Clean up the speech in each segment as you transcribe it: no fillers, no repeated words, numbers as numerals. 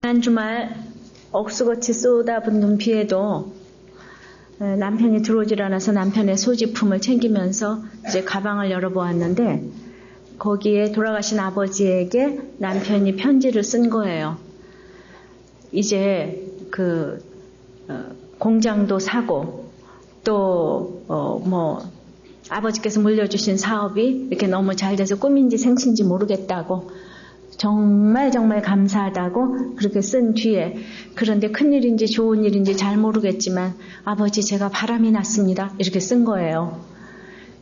지난 주말 억수같이 쏟아붓는 비에도 남편이 들어오질 않아서 남편의 소지품을 챙기면서 이제 가방을 열어보았는데 거기에 돌아가신 아버지에게 남편이 편지를 쓴 거예요. 이제 공장도 사고 또 아버지께서 물려주신 사업이 이렇게 너무 잘 돼서 꿈인지 생신지 모르겠다고 정말 감사하다고 그렇게 쓴 뒤에 그런데 큰일인지 좋은 일인지 잘 모르겠지만 아버지 제가 바람이 났습니다. 이렇게 쓴 거예요.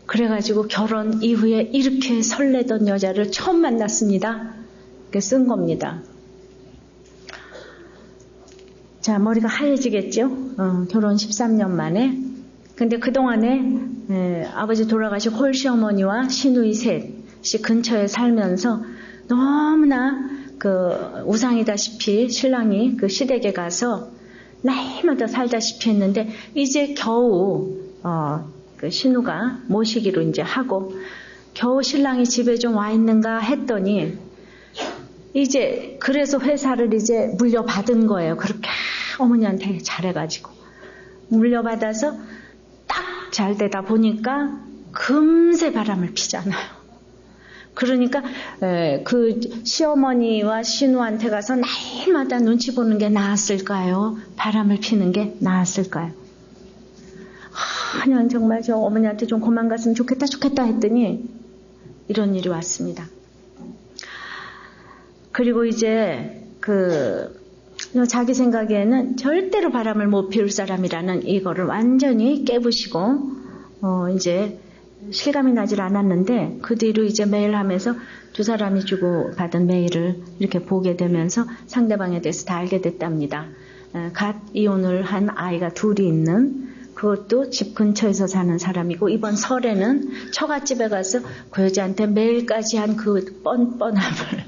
그래가지고 결혼 이후에 이렇게 설레던 여자를 처음 만났습니다. 이렇게 쓴 겁니다. 자, 머리가 하얘지겠죠? 결혼 13년 만에. 근데 그동안에 아버지 돌아가신 홀시어머니와 시누이 셋이 근처에 살면서 너무나 우상이다시피 신랑이 그 시댁에 가서 날마다 살다시피 했는데 이제 겨우 그 신우가 모시기로 이제 하고 겨우 신랑이 집에 좀 와 있는가 했더니 이제 그래서 회사를 이제 물려받은 거예요. 그렇게 어머니한테 잘해가지고 물려받아서 딱 잘 되다 보니까 금세 바람을 피잖아요. 그러니까 그 시어머니와 신우한테 가서 날마다 눈치 보는 게 나았을까요? 바람을 피는 게 나았을까요? 그냥 정말 저 어머니한테 좀 그만 갔으면 좋겠다 했더니 이런 일이 왔습니다. 그리고 이제 자기 생각에는 절대로 바람을 못 피울 사람이라는 이거를 완전히 깨부시고 이제 실감이 나질 않았는데 그 뒤로 이제 메일 하면서 두 사람이 주고받은 메일을 이렇게 보게 되면서 상대방에 대해서 다 알게 됐답니다. 갓 이혼을 한 아이가 둘이 있는 그것도 집 근처에서 사는 사람이고 이번 설에는 처갓집에 가서 그 여자한테 메일까지 한 그 뻔뻔함을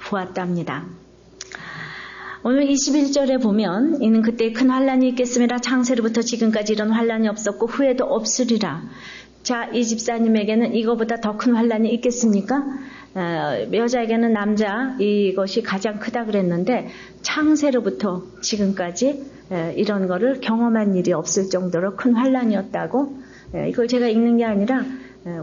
보았답니다. 오늘 21절에 보면 이는 그때 큰 환란이 있겠음이라 창세로부터 지금까지 이런 환란이 없었고 후에도 없으리라. 자, 이 집사님에게는 이거보다 더 큰 환란이 있겠습니까? 여자에게는 남자 이것이 가장 크다 그랬는데 창세로부터 지금까지 이런 거를 경험한 일이 없을 정도로 큰 환란이었다고. 이걸 제가 읽는 게 아니라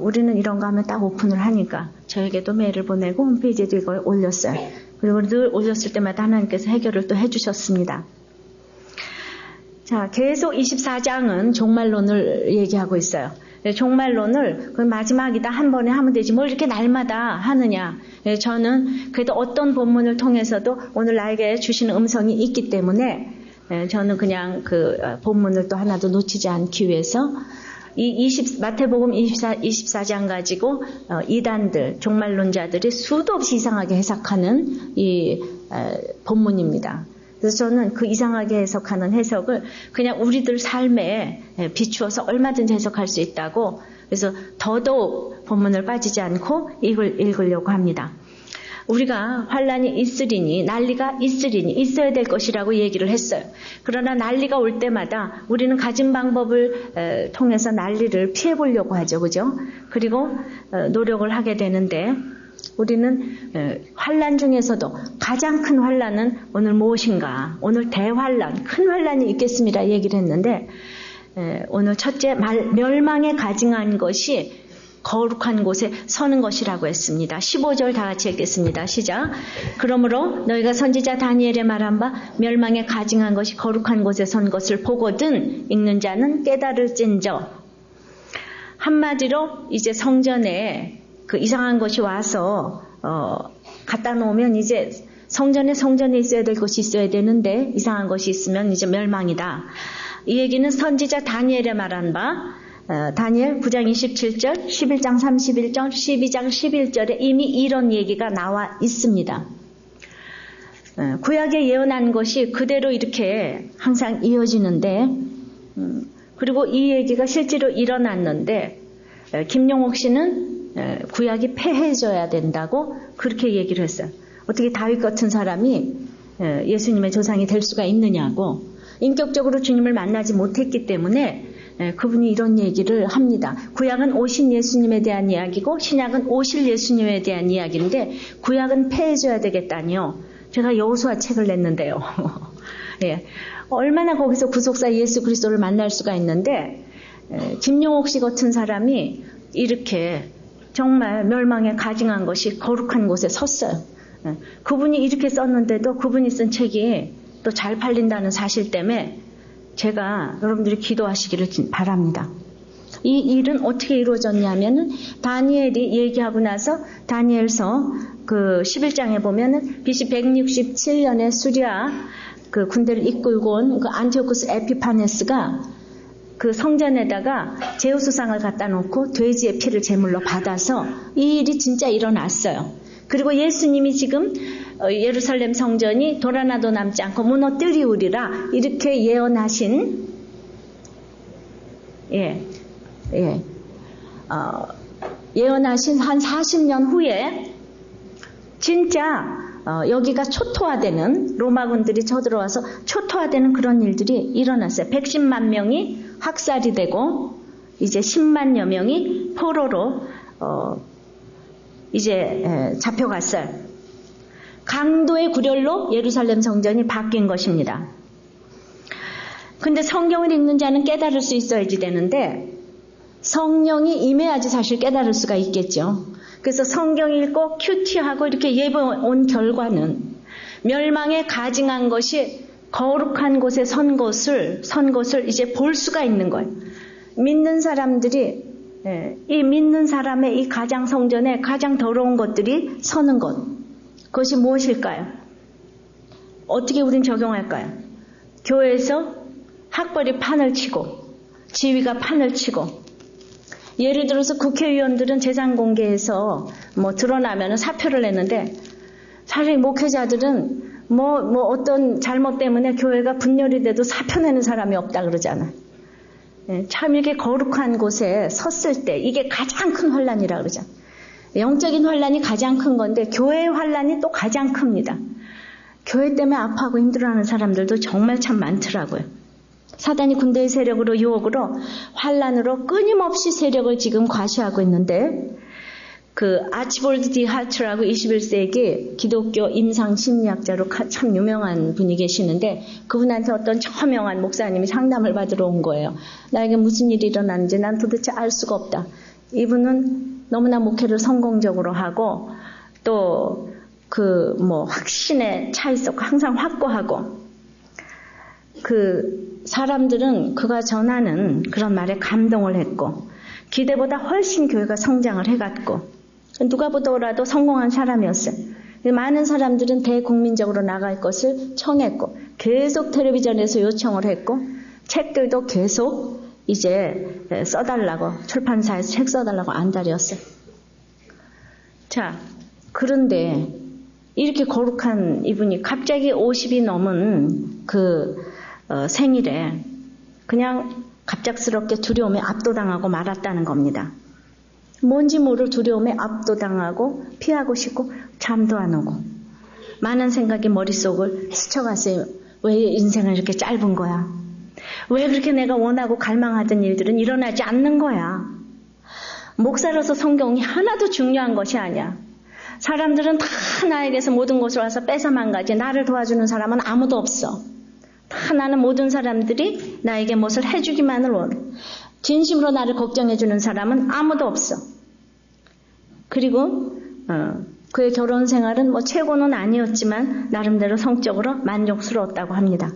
우리는 이런 거 하면 딱 오픈을 하니까 저에게도 메일을 보내고 홈페이지에도 이걸 올렸어요. 그리고 늘 올렸을 때마다 하나님께서 해결을 또 해주셨습니다. 자, 계속 24장은 종말론을 얘기하고 있어요. 종말론을 그 마지막이다 한 번에 하면 되지 뭘 이렇게 날마다 하느냐. 저는 그래도 어떤 본문을 통해서도 오늘 나에게 주시는 음성이 있기 때문에 저는 그냥 그 본문을 또 하나도 놓치지 않기 위해서 마태복음 24장 가지고 이단들, 종말론자들이 수도 없이 이상하게 해석하는 이 본문입니다. 그래서 저는 그 이상하게 해석하는 해석을 그냥 우리들 삶에 비추어서 얼마든지 해석할 수 있다고 그래서 더더욱 본문을 빠지지 않고 읽으려고 합니다. 우리가 환란이 있으리니 난리가 있으리니 있어야 될 것이라고 얘기를 했어요. 그러나 난리가 올 때마다 우리는 가진 방법을 통해서 난리를 피해보려고 하죠. 그죠? 그리고 노력을 하게 되는데 우리는 환란 중에서도 가장 큰 환란은 오늘 무엇인가? 오늘 대환란, 큰 환란이 있겠습니다. 얘기를 했는데 오늘 첫째 멸망에 가증한 것이 거룩한 곳에 서는 것이라고 했습니다. 15절 다 같이 읽겠습니다. 시작. 그러므로 너희가 선지자 다니엘의 말한 바 멸망에 가증한 것이 거룩한 곳에 선 것을 보거든 읽는 자는 깨달을진저. 한마디로 이제 성전에 그 이상한 것이 와서 갖다 놓으면 이제 성전에 있어야 될 것이 있어야 되는데 이상한 것이 있으면 이제 멸망이다. 이 얘기는 선지자 다니엘의 말한 바 다니엘 9장 27절, 11장 31절, 12장 11절에 이미 이런 얘기가 나와 있습니다. 구약에 예언한 것이 그대로 이렇게 항상 이어지는데 그리고 이 얘기가 실제로 일어났는데 김용옥 씨는 구약이 폐해져야 된다고 그렇게 얘기를 했어요. 어떻게 다윗 같은 사람이 예수님의 조상이 될 수가 있느냐고 인격적으로 주님을 만나지 못했기 때문에 그분이 이런 얘기를 합니다. 구약은 오신 예수님에 대한 이야기고 신약은 오실 예수님에 대한 이야기인데 구약은 폐해져야 되겠다니요. 제가 여호수아 책을 냈는데요. 예. 얼마나 거기서 구속사 예수 그리스도를 만날 수가 있는데 김용옥 씨 같은 사람이 이렇게 정말 멸망에 가증한 것이 거룩한 곳에 섰어요. 그분이 이렇게 썼는데도 그분이 쓴 책이 또 잘 팔린다는 사실 때문에 제가 여러분들이 기도하시기를 바랍니다. 이 일은 어떻게 이루어졌냐면은 다니엘이 얘기하고 나서 다니엘서 그 11장에 보면은 BC 167년에 수리아 그 군대를 이끌고 온 그 안티오쿠스 에피파네스가 그 성전에다가 제우스상을 갖다 놓고 돼지의 피를 제물로 받아서 이 일이 진짜 일어났어요. 그리고 예수님이 지금 예루살렘 성전이 돌아나도 남지 않고 무너뜨리우리라 이렇게 예언하신 예언하신 한 40년 후에 진짜 여기가 초토화되는 로마군들이 쳐들어와서 초토화되는 그런 일들이 일어났어요. 110만 명이 학살이 되고 이제 10만여 명이 포로로 이제 잡혀갔어요. 강도의 굴혈로 예루살렘 성전이 바뀐 것입니다. 근데 성경을 읽는 자는 깨달을 수 있어야지 되는데 성령이 임해야지 사실 깨달을 수가 있겠죠. 그래서 성경 읽고 큐티하고 이렇게 예배온 결과는 멸망에 가증한 것이 거룩한 곳에 선 것을 이제 볼 수가 있는 거예요. 믿는 사람들이 이 믿는 사람의 이 가장 성전에 가장 더러운 것들이 서는 것, 그것이 무엇일까요? 어떻게 우린 적용할까요? 교회에서 학벌이 판을 치고 지위가 판을 치고 예를 들어서 국회의원들은 재산 공개해서 뭐 드러나면 사표를 내는데 사실 목회자들은 뭐 어떤 잘못 때문에 교회가 분열이 돼도 사표 내는 사람이 없다 그러잖아요. 참 이렇게 거룩한 곳에 섰을 때 이게 가장 큰 환란이라 그러잖아요. 영적인 환란이 가장 큰 건데 교회의 환란이 또 가장 큽니다. 교회 때문에 아파하고 힘들어하는 사람들도 정말 참 많더라고요. 사단이 군대의 세력으로 유혹으로 환란으로 끊임없이 세력을 지금 과시하고 있는데 그 아치볼드 디 하트라고 21세기 기독교 임상 심리학자로 참 유명한 분이 계시는데 그분한테 어떤 저명한 목사님이 상담을 받으러 온 거예요. 나에게 무슨 일이 일어났는지 난 도대체 알 수가 없다. 이분은 너무나 목회를 성공적으로 하고 또 그 뭐 확신에 차 있었고 항상 확고하고 그 사람들은 그가 전하는 그런 말에 감동을 했고 기대보다 훨씬 교회가 성장을 해갔고 누가 보더라도 성공한 사람이었어요. 많은 사람들은 대국민적으로 나갈 것을 청했고 계속 텔레비전에서 요청을 했고 책들도 계속 이제 써달라고 출판사에서 책 써달라고 안달이었어요. 자, 그런데 이렇게 거룩한 이분이 갑자기 50이 넘은 그 생일에 그냥 갑작스럽게 두려움에 압도당하고 말았다는 겁니다. 뭔지 모를 두려움에 압도당하고 피하고 싶고 잠도 안 오고 많은 생각이 머릿속을 스쳐갔어요. 왜 인생은 이렇게 짧은 거야? 왜 그렇게 내가 원하고 갈망하던 일들은 일어나지 않는 거야? 목사로서 성경이 하나도 중요한 것이 아니야. 사람들은 다 나에게서 모든 것을 와서 뺏어만 가지 나를 도와주는 사람은 아무도 없어. 다 나는 모든 사람들이 나에게 무엇을 해주기만을 원해. 진심으로 나를 걱정해주는 사람은 아무도 없어. 그리고 그의 결혼 생활은 뭐 최고는 아니었지만 나름대로 성적으로 만족스러웠다고 합니다.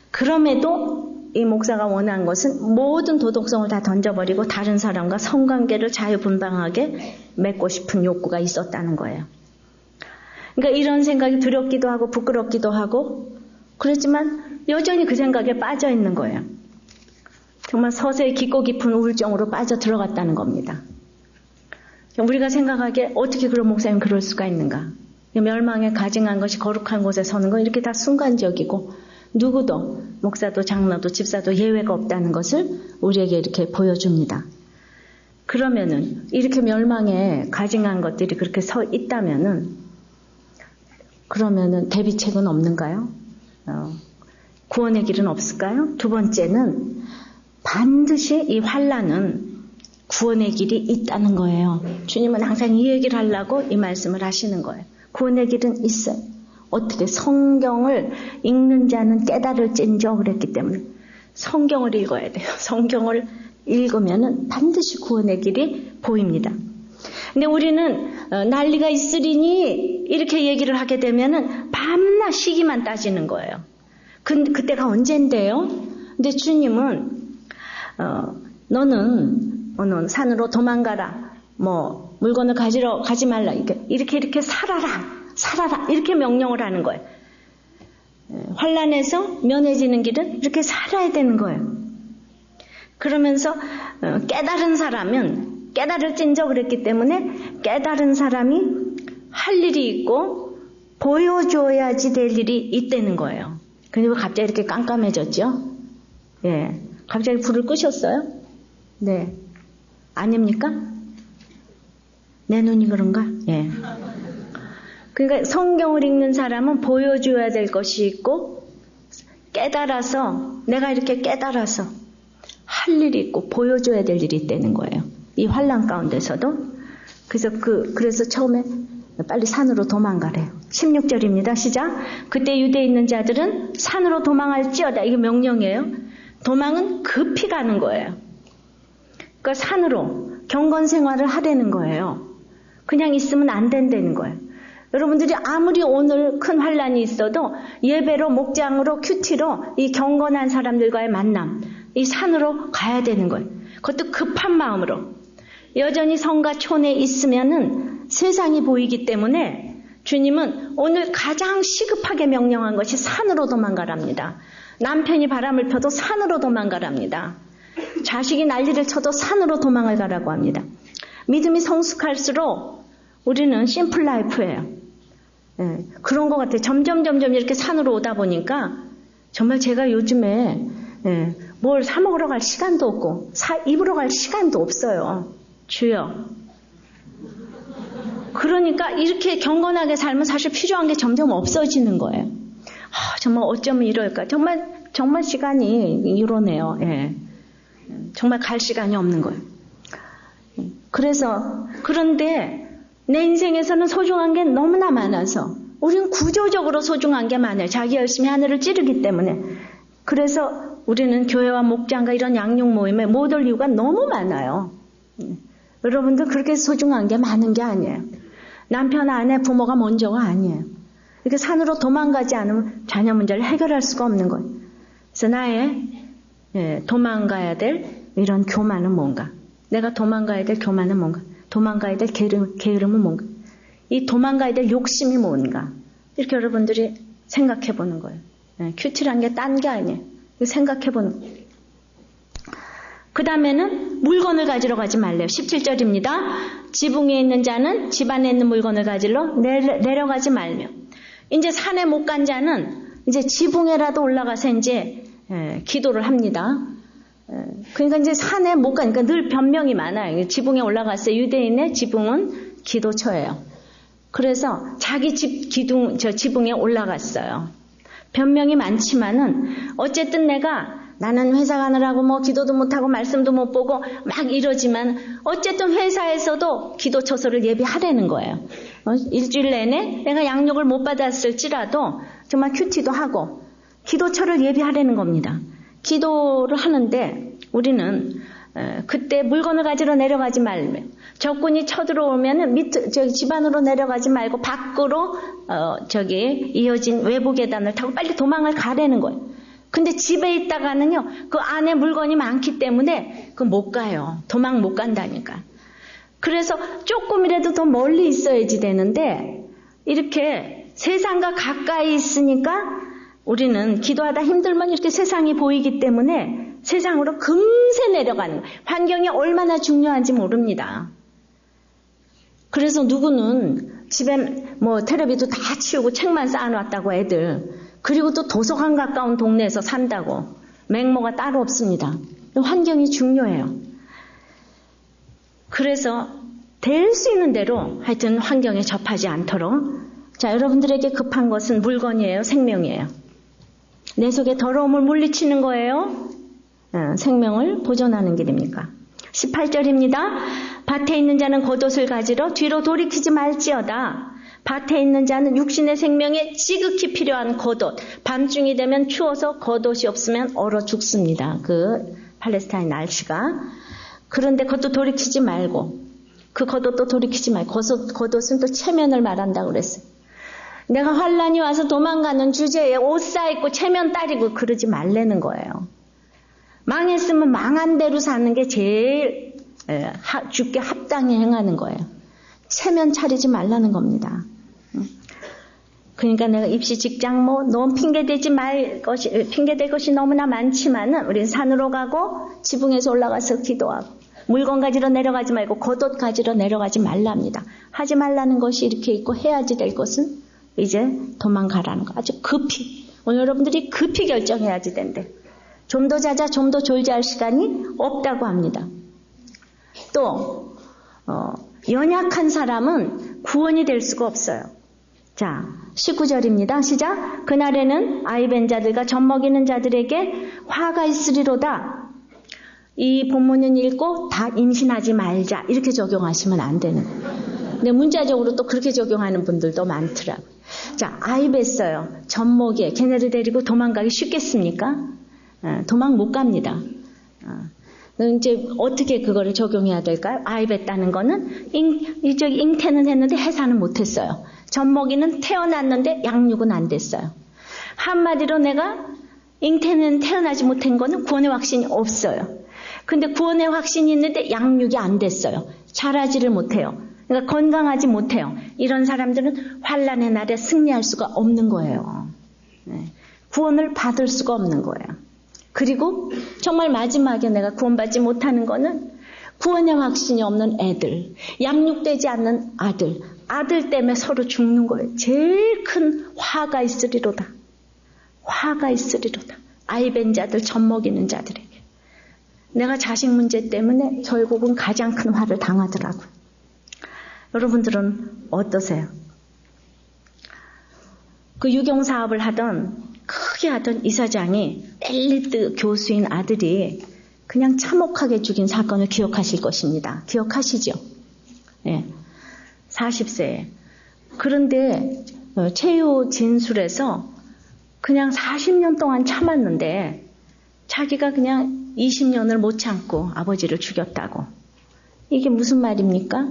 그럼에도 이 목사가 원한 것은 모든 도덕성을 다 던져버리고 다른 사람과 성관계를 자유분방하게 맺고 싶은 욕구가 있었다는 거예요. 그러니까 이런 생각이 두렵기도 하고 부끄럽기도 하고 그렇지만 여전히 그 생각에 빠져 있는 거예요. 정말 서서히 깊고 깊은 우울증으로 빠져 들어갔다는 겁니다. 우리가 생각하기에 어떻게 그런 목사님 그럴 수가 있는가? 멸망에 가증한 것이 거룩한 곳에 서는 건 이렇게 다 순간적이고 누구도 목사도 장로도 집사도 예외가 없다는 것을 우리에게 이렇게 보여줍니다. 그러면은 이렇게 멸망에 가증한 것들이 그렇게 서 있다면은 그러면은 대비책은 없는가요? 구원의 길은 없을까요? 두 번째는 반드시 이 환란은 구원의 길이 있다는 거예요. 주님은 항상 이 얘기를 하려고 이 말씀을 하시는 거예요. 구원의 길은 있어요. 어떻게 성경을 읽는 자는 깨달을진저 그랬기 때문에 성경을 읽어야 돼요. 성경을 읽으면 반드시 구원의 길이 보입니다. 근데 우리는 난리가 있으리니 이렇게 얘기를 하게 되면은 밤낮 시기만 따지는 거예요. 그때가 언젠데요? 근데 주님은 너는 산으로 도망가라. 뭐 물건을 가지러 가지 말라. 이렇게 살아라. 이렇게 명령을 하는 거예요. 환난에서 면해지는 길은 이렇게 살아야 되는 거예요. 그러면서 깨달은 사람은 깨달을진저 그랬기 때문에 깨달은 사람이 할 일이 있고 보여줘야지 될 일이 있다는 거예요. 그리고 갑자기 이렇게 깜깜해졌죠? 예. 갑자기 불을 끄셨어요? 네. 아닙니까? 내 눈이 그런가? 예. 그러니까 성경을 읽는 사람은 보여줘야 될 것이 있고 깨달아서 내가 이렇게 깨달아서 할 일이 있고 보여줘야 될 일이 있다는 거예요. 이 환난 가운데서도. 그래서 처음에 빨리 산으로 도망가래요. 16절입니다. 시작. 그때 유대에 있는 자들은 산으로 도망할지어다. 이게 명령이에요. 도망은 급히 가는 거예요. 그러니까 산으로 경건 생활을 하라는 거예요. 그냥 있으면 안 된다는 거예요. 여러분들이 아무리 오늘 큰 환난이 있어도 예배로 목장으로 큐티로 이 경건한 사람들과의 만남, 이 산으로 가야 되는 거예요. 그것도 급한 마음으로. 여전히 성과 촌에 있으면은 세상이 보이기 때문에 주님은 오늘 가장 시급하게 명령한 것이 산으로 도망가랍니다. 남편이 바람을 펴도 산으로 도망가랍니다. 자식이 난리를 쳐도 산으로 도망을 가라고 합니다. 믿음이 성숙할수록 우리는 심플 라이프예요. 예, 그런 것 같아요. 점점 이렇게 산으로 오다 보니까 정말 제가 요즘에 뭘 사 먹으러 갈 시간도 없고 입으러 갈 시간도 없어요. 주여. 그러니까 이렇게 경건하게 살면 사실 필요한 게 점점 없어지는 거예요. 정말 어쩌면 이럴까. 정말 시간이 이러네요. 예. 정말 갈 시간이 없는 거예요. 그런데 내 인생에서는 소중한 게 너무나 많아서 우리는 구조적으로 소중한 게 많아요. 자기 열심히 하늘을 찌르기 때문에. 그래서 우리는 교회와 목장과 이런 양육 모임에 못 올 이유가 너무 많아요. 여러분들 그렇게 소중한 게 많은 게 아니에요. 남편, 아내, 부모가 먼저가 아니에요. 이렇게 산으로 도망가지 않으면 자녀 문제를 해결할 수가 없는 거예요. 그래서 나의 도망가야 될 이런 교만은 뭔가? 내가 도망가야 될 교만은 뭔가? 도망가야 될 게으름은 뭔가? 이 도망가야 될 욕심이 뭔가? 이렇게 여러분들이 생각해 보는 거예요. 큐티란 게 딴 게 아니에요. 생각해 보는 거예요. 그 다음에는 물건을 가지러 가지 말래요. 17절입니다. 지붕 위에 있는 자는 집 안에 있는 물건을 가지러 내려가지 말며. 이제 산에 못 간 자는 이제 지붕에라도 올라가서 이제 기도를 합니다. 그러니까 이제 산에 못 가니까 늘 변명이 많아요. 지붕에 올라갔어요. 유대인의 지붕은 기도처예요. 그래서 자기 지붕에 올라갔어요. 변명이 많지만은 어쨌든 나는 회사 가느라고 뭐 기도도 못하고 말씀도 못 보고 막 이러지만 어쨌든 회사에서도 기도 처소를 예비하라는 거예요. 일주일 내내 내가 양육을 못 받았을지라도 정말 큐티도 하고 기도처를 예비하라는 겁니다. 기도를 하는데 우리는 그때 물건을 가지러 내려가지 말며 적군이 쳐들어오면 집 안으로 내려가지 말고 밖으로 이어진 외부 계단을 타고 빨리 도망을 가라는 거예요. 근데 집에 있다가는요, 그 안에 물건이 많기 때문에 못 가요. 도망 못 간다니까. 그래서 조금이라도 더 멀리 있어야지 되는데 이렇게 세상과 가까이 있으니까 우리는 기도하다 힘들면 이렇게 세상이 보이기 때문에 세상으로 금세 내려가는 거예요. 환경이 얼마나 중요한지 모릅니다. 그래서 누구는 집에 뭐 텔레비도 다 치우고 책만 쌓아놨다고 애들. 그리고 또 도서관 가까운 동네에서 산다고. 맹모가 따로 없습니다. 환경이 중요해요. 그래서 될 수 있는 대로 하여튼 환경에 접하지 않도록. 자, 여러분들에게 급한 것은 물건이에요? 생명이에요? 내 속에 더러움을 물리치는 거예요? 생명을 보존하는 길입니까? 18절입니다. 밭에 있는 자는 겉옷을 가지러 뒤로 돌이키지 말지어다. 밭에 있는 자는 육신의 생명에 지극히 필요한 겉옷. 밤중이 되면 추워서 겉옷이 없으면 얼어 죽습니다. 그 팔레스타인 날씨가. 그런데 그것도 돌이키지 말고, 그 겉옷도 돌이키지 말고, 겉옷은 또 체면을 말한다고 그랬어요. 내가 환란이 와서 도망가는 주제에 옷 사입고 체면 따리고 그러지 말라는 거예요. 망했으면 망한 대로 사는 게 제일 죽게 합당히 행하는 거예요. 체면 차리지 말라는 겁니다. 그러니까 내가 입시 직장 너무 핑계댈 것이 너무나 많지만은 우리는 산으로 가고 지붕에서 올라가서 기도하고 물건 가지러 내려가지 말고 겉옷 가지러 내려가지 말랍니다. 하지 말라는 것이 이렇게 있고 해야지 될 것은 이제 도망가라는 거. 아주 급히. 오늘 여러분들이 급히 결정해야지 된대. 좀 더 자자, 좀 더 졸자할 시간이 없다고 합니다. 또 연약한 사람은 구원이 될 수가 없어요. 자, 19절입니다. 시작. 그날에는 아이벤 자들과 젖먹이는 자들에게 화가 있으리로다. 이 본문은 읽고 다 임신하지 말자 이렇게 적용하시면 안 되는 거예요. 근데 문자적으로 또 그렇게 적용하는 분들도 많더라고요. 자, 아이bes어요. 젖먹이에 걔네를 데리고 도망가기 쉽겠습니까? 도망 못 갑니다. 이제 어떻게 그거를 적용해야 될까요? 아이bes다는 거는 잉태는 했는데 해산은 못했어요. 젖먹이는 태어났는데 양육은 안 됐어요. 한마디로 내가 잉태는 태어나지 못한 거는 구원의 확신이 없어요. 근데 구원의 확신이 있는데 양육이 안 됐어요. 자라지를 못해요. 그러니까 건강하지 못해요. 이런 사람들은 환란의 날에 승리할 수가 없는 거예요. 구원을 받을 수가 없는 거예요. 그리고 정말 마지막에 내가 구원받지 못하는 거는 구원의 확신이 없는 애들, 양육되지 않는 아들 때문에 서로 죽는 거예요. 제일 큰 화가 있으리로다. 화가 있으리로다. 아이벤 자들, 젖먹이는 자들에게. 내가 자식 문제 때문에 결국은 가장 큰 화를 당하더라고요. 여러분들은 어떠세요? 그 유경사업을 크게 하던 이사장이 엘리트 교수인 아들이 그냥 참혹하게 죽인 사건을 기억하실 것입니다. 기억하시죠? 네. 40세에. 그런데 최후 진술에서 그냥 40년 동안 참았는데 자기가 그냥 20년을 못 참고 아버지를 죽였다고. 이게 무슨 말입니까?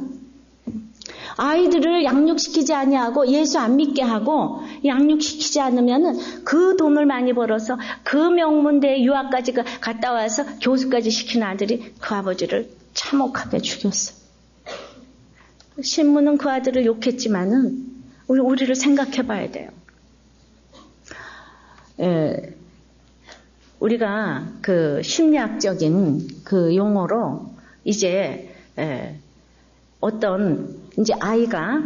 아이들을 양육시키지 아니하고 예수 안 믿게 하고 양육시키지 않으면 그 돈을 많이 벌어서 그 명문대에 유학까지 갔다 와서 교수까지 시킨 아들이 그 아버지를 참혹하게 죽였어. 신문은 그 아들을 욕했지만은 우리를 생각해 봐야 돼요. 우리가 그 심리학적인 그 용어로 이제 이제 아이가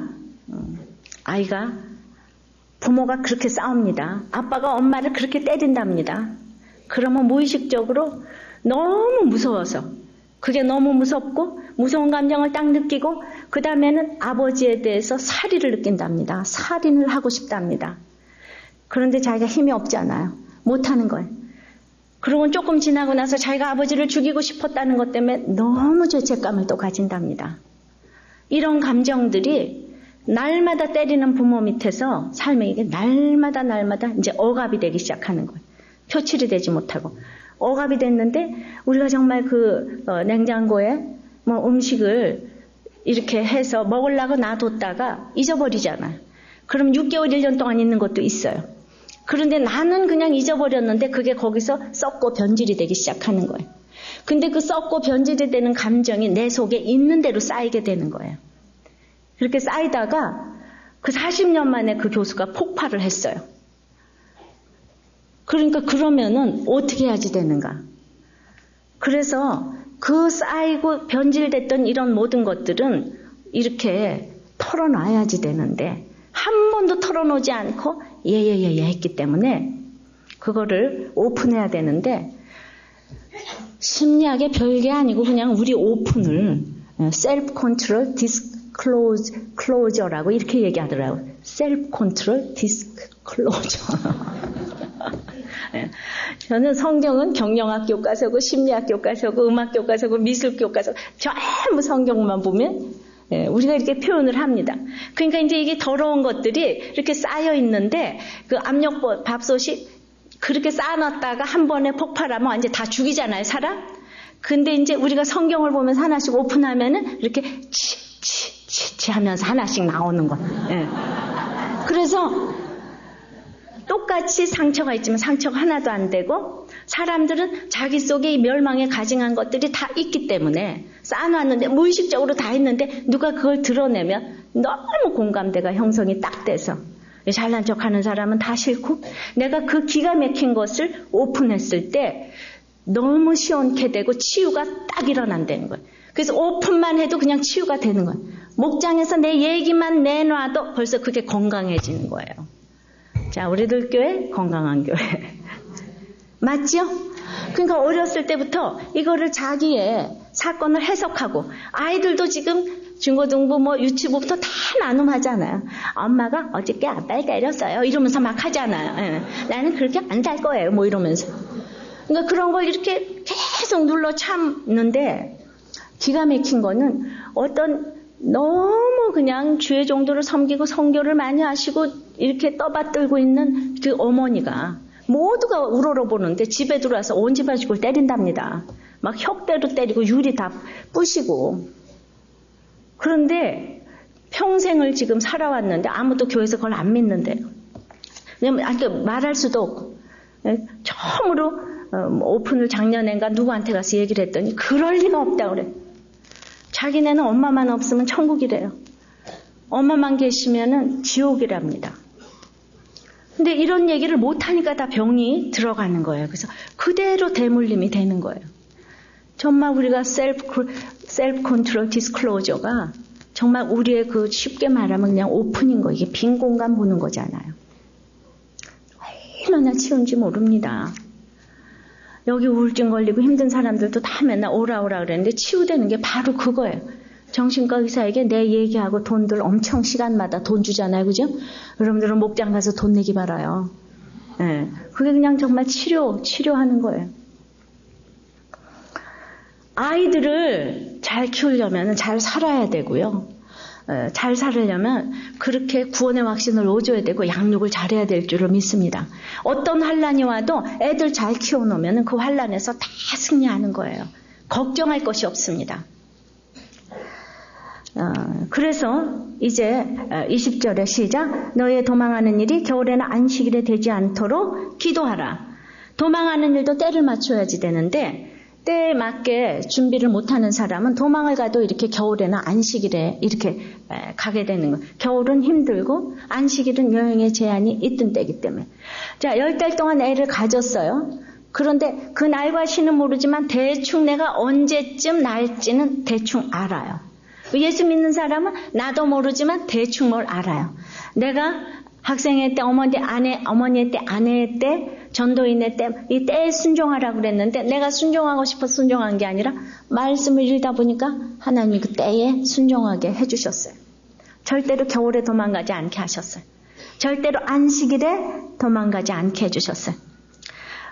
부모가 그렇게 싸웁니다. 아빠가 엄마를 그렇게 때린답니다. 그러면 무의식적으로 너무 무서워서 그게 너무 무섭고 무서운 감정을 딱 느끼고 그 다음에는 아버지에 대해서 살인을 느낀답니다. 살인을 하고 싶답니다. 그런데 자기가 힘이 없잖아요. 못하는 거예요. 그러고 조금 지나고 나서 자기가 아버지를 죽이고 싶었다는 것 때문에 너무 죄책감을 또 가진답니다. 이런 감정들이 날마다 때리는 부모 밑에서 삶에 이게 날마다 이제 억압이 되기 시작하는 거예요. 표출이 되지 못하고. 억압이 됐는데 우리가 정말 냉장고에 음식을 이렇게 해서 먹으려고 놔뒀다가 잊어버리잖아요. 그럼 6개월, 1년 동안 있는 것도 있어요. 그런데 나는 그냥 잊어버렸는데 그게 거기서 썩고 변질이 되기 시작하는 거예요. 근데 그 썩고 변질이 되는 감정이 내 속에 있는 대로 쌓이게 되는 거예요. 그렇게 쌓이다가 그 40년 만에 그 교수가 폭발을 했어요. 그러니까 그러면은 어떻게 해야지 되는가? 그래서 그 쌓이고 변질됐던 이런 모든 것들은 이렇게 털어놔야지 되는데 한 번도 털어놓지 않고 예예예 했기 때문에 그거를 오픈해야 되는데 심리학의 별게 아니고 그냥 우리 오픈을 셀프 컨트롤 디스클로저라고 이렇게 얘기하더라고요. 셀프 컨트롤 디스클로저. 저는 성경은 경영학 교과서고 심리학 교과서고 음악 교과서고 미술 교과서 전부 성경만 보면 예, 우리가 이렇게 표현을 합니다. 그러니까 이제 이게 더러운 것들이 이렇게 쌓여 있는데 그 압력밥솥이 그렇게 쌓아놨다가 한 번에 폭발하면 완전 다 죽이잖아요, 사람? 근데 이제 우리가 성경을 보면서 하나씩 오픈하면은 이렇게 치 하면서 하나씩 나오는 거. 예. 그래서 똑같이 상처가 있지만 상처가 하나도 안 되고 사람들은 자기 속에 이 멸망에 가증한 것들이 다 있기 때문에 쌓아놨는데 무의식적으로 다 했는데 누가 그걸 드러내면 너무 공감대가 형성이 딱 돼서 잘난 척하는 사람은 다 싫고 내가 그 기가 막힌 것을 오픈했을 때 너무 시원케 되고 치유가 딱 일어난다는 거예요. 그래서 오픈만 해도 그냥 치유가 되는 거예요. 목장에서 내 얘기만 내놔도 벌써 그게 건강해지는 거예요. 자, 우리들 교회 건강한 교회. 맞죠? 그러니까 어렸을 때부터 이거를 자기의 사건을 해석하고 아이들도 지금 중고등부 뭐 유치부부터 다 나눔하잖아요. 엄마가 어저께 아빠를 때렸어요. 이러면서 막 하잖아요. 예. 나는 그렇게 안 살 거예요. 뭐 이러면서. 그러니까 그런 걸 이렇게 계속 눌러 참는데 기가 막힌 거는 어떤 너무 그냥 주의 정도를 섬기고 선교를 많이 하시고 이렇게 떠받들고 있는 그 어머니가 모두가 우러러보는데 집에 들어와서 온 집 가지고 때린답니다. 막 혁대로 때리고 유리 다 부시고. 그런데 평생을 지금 살아왔는데 아무도 교회에서 그걸 안 믿는데요. 왜냐면 말할 수도 없고. 처음으로 오픈을 작년엔가 누구한테 가서 얘기를 했더니 그럴 리가 없다고 그래. 자기네는 엄마만 없으면 천국이래요. 엄마만 계시면은 지옥이랍니다. 근데 이런 얘기를 못하니까 다 병이 들어가는 거예요. 그래서 그대로 대물림이 되는 거예요. 정말 우리가 셀프 컨트롤 디스클로저가 정말 우리의 그 쉽게 말하면 그냥 오픈인 거예요. 이게 빈 공간 보는 거잖아요. 얼마나 치운지 모릅니다. 여기 우울증 걸리고 힘든 사람들도 다 맨날 오라 그랬는데 치유되는 게 바로 그거예요. 정신과 의사에게 내 얘기하고 돈들 엄청 시간마다 돈 주잖아요. 그죠? 여러분들은 목장 가서 돈 내기 바라요. 네. 그게 그냥 정말 치료하는 거예요. 아이들을 잘 키우려면 잘 살아야 되고요. 잘 살으려면 그렇게 구원의 확신을 넣어줘야 되고 양육을 잘해야 될 줄을 믿습니다. 어떤 환란이 와도 애들 잘 키워놓으면 그 환란에서 다 승리하는 거예요. 걱정할 것이 없습니다. 그래서 이제 20절에 시작. 너의 도망하는 일이 겨울에는 안식일에 되지 않도록 기도하라. 도망하는 일도 때를 맞춰야지 되는데 때에 맞게 준비를 못하는 사람은 도망을 가도 이렇게 겨울에는 안식일에 이렇게 가게 되는 거예요. 겨울은 힘들고 안식일은 여행의 제한이 있던 때이기 때문에. 자, 10달 동안 애를 가졌어요. 그런데 그 날과 시는 모르지만 대충 내가 언제쯤 날지는 대충 알아요. 예수 믿는 사람은 나도 모르지만 대충 뭘 알아요. 내가 학생회 때, 어머니의 때, 아내의 때, 전도인의 때, 이 때에 순종하라고 그랬는데 내가 순종하고 싶어서 순종한 게 아니라 말씀을 읽다 보니까 하나님이 그 때에 순종하게 해주셨어요. 절대로 겨울에 도망가지 않게 하셨어요. 절대로 안식일에 도망가지 않게 해주셨어요.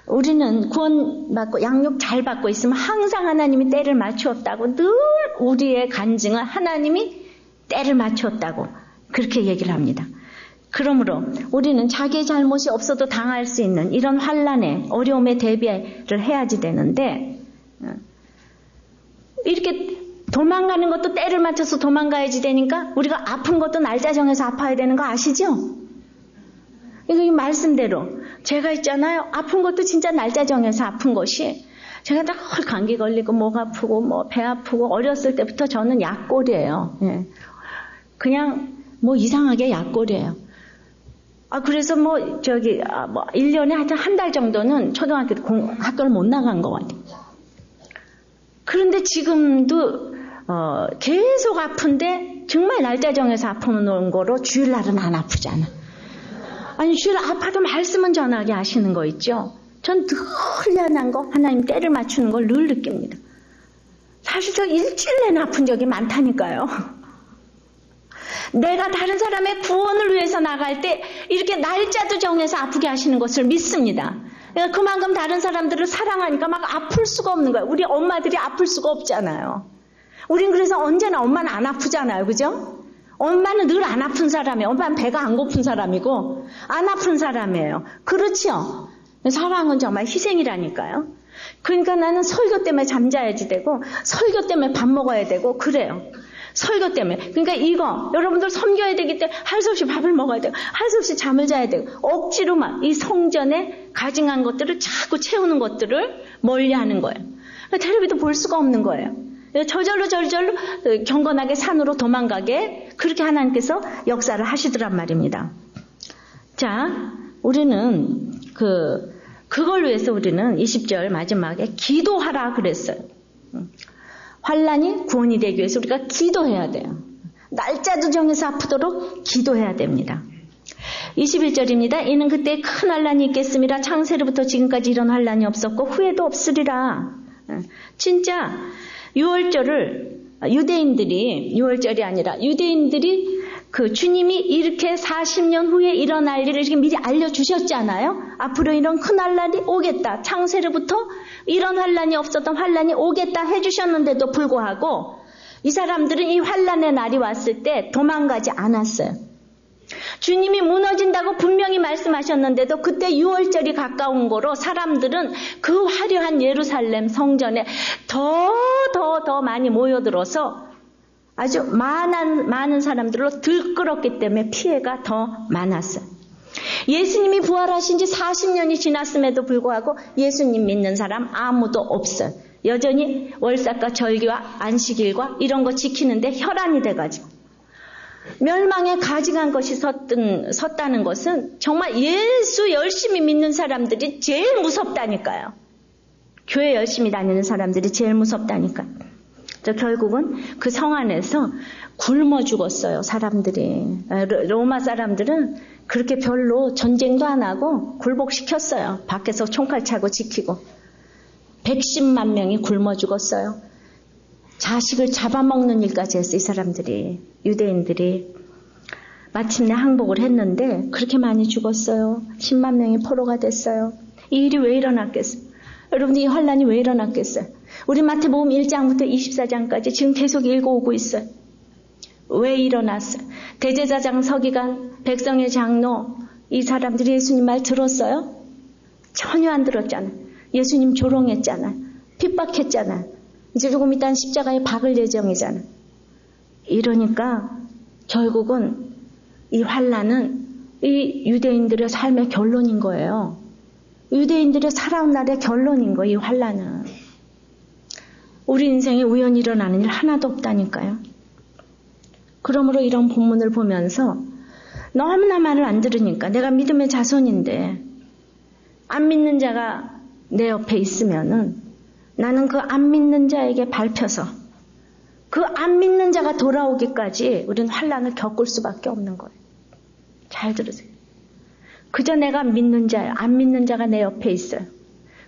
우리는 구원받고 양육 잘 받고 있으면 항상 하나님이 때를 맞추었다고 늘 우리의 간증은 하나님이 때를 맞추었다고 그렇게 얘기를 합니다. 그러므로 우리는 자기의 잘못이 없어도 당할 수 있는 이런 환란에 어려움에 대비를 해야지 되는데 이렇게 도망가는 것도 때를 맞춰서 도망가야지 되니까 우리가 아픈 것도 날짜 정해서 아파야 되는 거 아시죠? 이 말씀대로 제가 있잖아요. 아픈 것도 진짜 날짜 정해서 아픈 것이 제가 늘 감기 걸리고 목 아프고 뭐 배 아프고 어렸을 때부터 저는 약골이에요. 예. 그냥 뭐 이상하게 약골이에요. 그래서 뭐 1년에 하여튼 한 달 정도는 초등학교 학교를 못 나간 것 같아요. 그런데 지금도 계속 아픈데 정말 날짜 정해서 아프는 거로 주일날은 안 아프잖아. 아니 주일 아파도 말씀은 전하게 하시는 거 있죠. 전 늘 희한한 거 하나님 때를 맞추는 걸 늘 느낍니다. 사실 저 일주일 내내 아픈 적이 많다니까요. 내가 다른 사람의 구원을 위해서 나갈 때 이렇게 날짜도 정해서 아프게 하시는 것을 믿습니다. 그만큼 다른 사람들을 사랑하니까 막 아플 수가 없는 거예요. 우리 엄마들이 아플 수가 없잖아요. 우린 그래서 언제나 엄마는 안 아프잖아요. 그죠? 엄마는 늘 안 아픈 사람이에요. 엄마는 배가 안 고픈 사람이고 안 아픈 사람이에요. 그렇죠? 사랑은 정말 희생이라니까요. 그러니까 나는 설교 때문에 잠자야지 되고 설교 때문에 밥 먹어야 되고 그래요. 설교 때문에. 그러니까 이거 여러분들 섬겨야 되기 때문에 할 수 없이 밥을 먹어야 되고 할 수 없이 잠을 자야 되고 억지로 막 이 성전에 가증한 것들을 자꾸 채우는 것들을 멀리하는 거예요. 그러니까 텔레비도 볼 수가 없는 거예요. 저절로 경건하게 산으로 도망가게 그렇게 하나님께서 역사를 하시더란 말입니다. 자, 우리는 그걸 위해서 우리는 20절 마지막에 기도하라 그랬어요. 환난이 구원이 되기 위해서 우리가 기도해야 돼요. 날짜도 정해서 아프도록 기도해야 됩니다. 21절입니다. 이는 그때 큰 환난이 있겠습니다. 창세로부터 지금까지 이런 환난이 없었고 후에도 없으리라. 진짜 6월절을 유대인들이 아니라 유대인들이 그 주님이 이렇게 40년 후에 일어날 일을 이렇게 미리 알려주셨잖아요. 앞으로 이런 큰 환난이 오겠다. 창세로부터 이런 환난이 없었던 환난이 오겠다 해주셨는데도 불구하고 이 사람들은 이 환난의 날이 왔을 때 도망가지 않았어요. 주님이 무너진다고 분명히 말씀하셨는데도 그때 6월절이 가까운 거로 사람들은 그 화려한 예루살렘 성전에 더 많이 모여들어서 아주 많은 사람들로 들끓었기 때문에 피해가 더 많았어요. 예수님이 부활하신 지 40년이 지났음에도 불구하고 예수님 믿는 사람 아무도 없어요. 여전히 월삭과 절기와 안식일과 이런 거 지키는데 혈안이 돼가지고 멸망에 가증한 것이 섰다는 것은 정말 예수 열심히 믿는 사람들이 제일 무섭다니까요. 교회 열심히 다니는 사람들이 제일 무섭다니까. 결국은 그 성 안에서 굶어 죽었어요. 사람들이. 로마 사람들은 그렇게 별로 전쟁도 안 하고 굴복시켰어요. 밖에서 총칼 차고 지키고. 110만 명이 굶어 죽었어요. 자식을 잡아먹는 일까지 했어요. 이 사람들이. 유대인들이. 마침내 항복을 했는데 그렇게 많이 죽었어요. 10만 명이 포로가 됐어요. 이 일이 왜 일어났겠어요? 여러분들 이 환란이 왜 일어났겠어요? 우리 마태복음 1장부터 24장까지 지금 계속 읽어오고 있어요. 왜 일어났어요? 대제사장 서기관, 백성의 장로, 이 사람들이 예수님 말 들었어요? 전혀 안 들었잖아요. 예수님 조롱했잖아요. 핍박했잖아요. 이제 조금 있다는 십자가에 박을 예정이잖아요. 이러니까 결국은 이 환란은 이 유대인들의 삶의 결론인 거예요. 유대인들의 살아온 날의 결론인 거예요. 이 환란은. 우리 인생에 우연히 일어나는 일 하나도 없다니까요. 그러므로 이런 본문을 보면서 너무나 말을 안 들으니까 내가 믿음의 자손인데 안 믿는 자가 내 옆에 있으면은 나는 그 안 믿는 자에게 밟혀서 그 안 믿는 자가 돌아오기까지 우리는 환란을 겪을 수밖에 없는 거예요. 잘 들으세요. 그저 내가 믿는 자예요. 안 믿는 자가 내 옆에 있어요.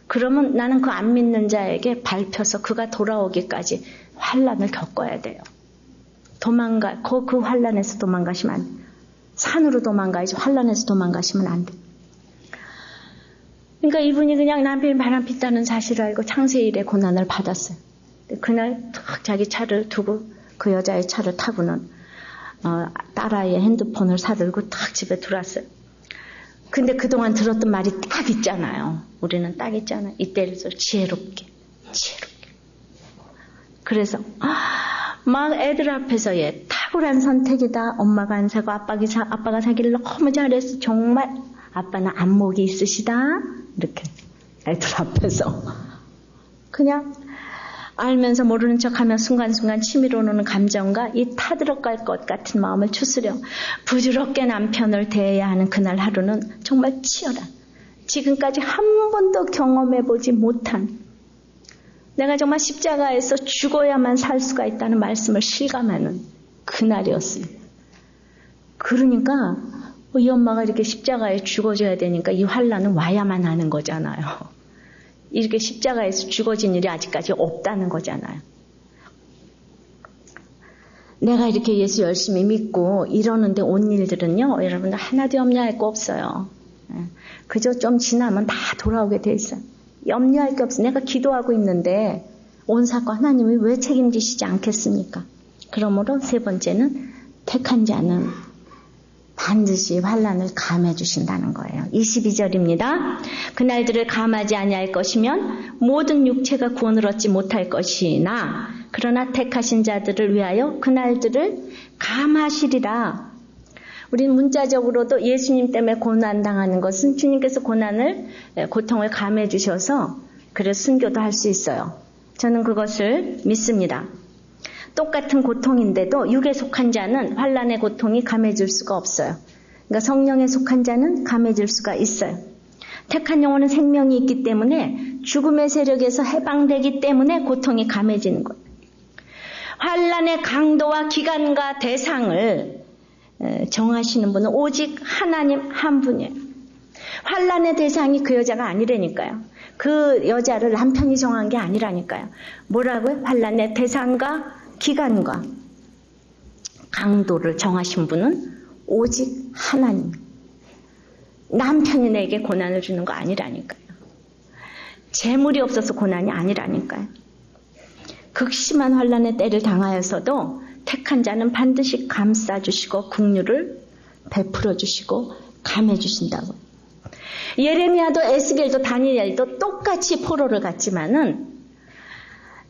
그러면 나는 그 안 믿는 자에게 밟혀서 그가 돌아오기까지 환란을 겪어야 돼요. 그 환란에서 도망가시면 안 돼요. 산으로 도망가야지 환란에서 도망가시면 안 돼요. 그러니까 이분이 그냥 남편이 바람 핀다는 사실을 알고 창세일에 고난을 받았어요. 그날 탁 자기 차를 두고 그 여자의 차를 타고는 딸아이의 핸드폰을 사들고 탁 집에 들어왔어요. 근데 그동안 들었던 말이 딱 있잖아요. 우리는 딱 있잖아요. 이때를 지혜롭게. 그래서 막 애들 앞에서 얘 탁월한 선택이다. 엄마가 안 사고 아빠가 사기를 너무 잘했어. 정말 아빠는 안목이 있으시다. 이렇게 애들 앞에서 그냥 알면서 모르는 척하며 순간순간 치밀어 오르는 감정과 이 타들어갈 것 같은 마음을 추스려 부드럽게 남편을 대해야 하는 그날 하루는 정말 치열한, 지금까지 한 번도 경험해보지 못한, 내가 정말 십자가에서 죽어야만 살 수가 있다는 말씀을 실감하는 그날이었습니다. 그러니까 이 엄마가 이렇게 십자가에 죽어줘야 되니까 이 환란은 와야만 하는 거잖아요. 이렇게 십자가에서 죽어진 일이 아직까지 없다는 거잖아요. 내가 이렇게 예수 열심히 믿고 이러는데 온 일들은요, 여러분들 하나도 염려할 거 없어요. 그저 좀 지나면 다 돌아오게 돼 있어요. 염려할 게 없어요. 내가 기도하고 있는데 온 사건 하나님이 왜 책임지시지 않겠습니까? 그러므로 세 번째는 택한 자는 반드시 환난을 감해 주신다는 거예요. 22절입니다. 그날들을 감하지 아니할 것이면 모든 육체가 구원을 얻지 못할 것이나 그러나 택하신 자들을 위하여 그날들을 감하시리라. 우리는 문자적으로도 예수님 때문에 고난당하는 것은 주님께서 고통을 감해 주셔서 그래서 순교도 할 수 있어요. 저는 그것을 믿습니다. 똑같은 고통인데도 육에 속한 자는 환난의 고통이 감해질 수가 없어요. 그러니까 성령에 속한 자는 감해질 수가 있어요. 택한 영혼은 생명이 있기 때문에 죽음의 세력에서 해방되기 때문에 고통이 감해지는 거예요. 환난의 강도와 기간과 대상을 정하시는 분은 오직 하나님 한 분이에요. 환난의 대상이 그 여자가 아니라니까요. 그 여자를 남편이 정한 게 아니라니까요. 뭐라고요? 환난의 대상과 기간과 강도를 정하신 분은 오직 하나님. 남편이 내게 고난을 주는 거 아니라니까요. 재물이 없어서 고난이 아니라니까요. 극심한 환난의 때를 당하여서도 택한 자는 반드시 감싸주시고 긍휼을 베풀어 주시고 감해 주신다고. 예레미야도 에스겔도 다니엘도 똑같이 포로를 갔지만은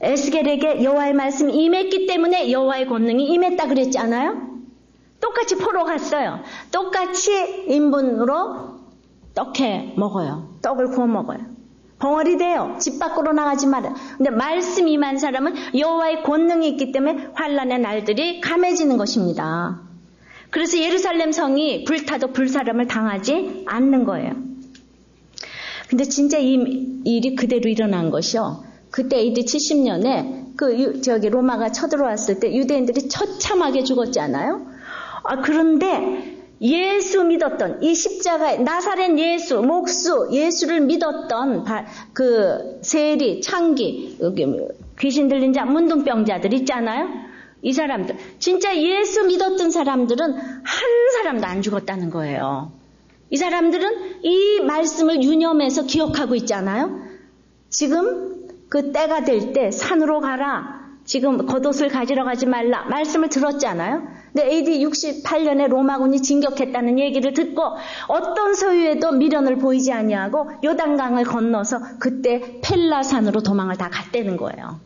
에스겔에게 여호와의 말씀이 임했기 때문에 여호와의 권능이 임했다 그랬지 않아요? 똑같이 포로 갔어요. 똑같이 인분으로 떡해 먹어요. 떡을 구워 먹어요. 벙어리 돼요. 집 밖으로 나가지 말아요. 근데 말씀 임한 사람은 여호와의 권능이 있기 때문에 환난의 날들이 감해지는 것입니다. 그래서 예루살렘 성이 불타도 불사람을 당하지 않는 거예요. 근데 진짜 이 일이 그대로 일어난 것이요. 그때 AD 70년에 로마가 쳐들어왔을 때 유대인들이 처참하게 죽었잖아요. 그런데 예수 믿었던 이 십자가의 나사렛 예수, 목수 예수를 믿었던 그 세리, 창기, 귀신 들린 자, 문둥병자들 있잖아요. 이 사람들 진짜 예수 믿었던 사람들은 한 사람도 안 죽었다는 거예요. 이 사람들은 이 말씀을 유념해서 기억하고 있잖아요. 지금 그 때가 될 때 산으로 가라. 지금 겉옷을 가지러 가지 말라. 말씀을 들었잖아요. 근데 AD 68년에 로마군이 진격했다는 얘기를 듣고 어떤 소유에도 미련을 보이지 아니하고 요단강을 건너서 그때 펠라산으로 도망을 다 갔다는 거예요.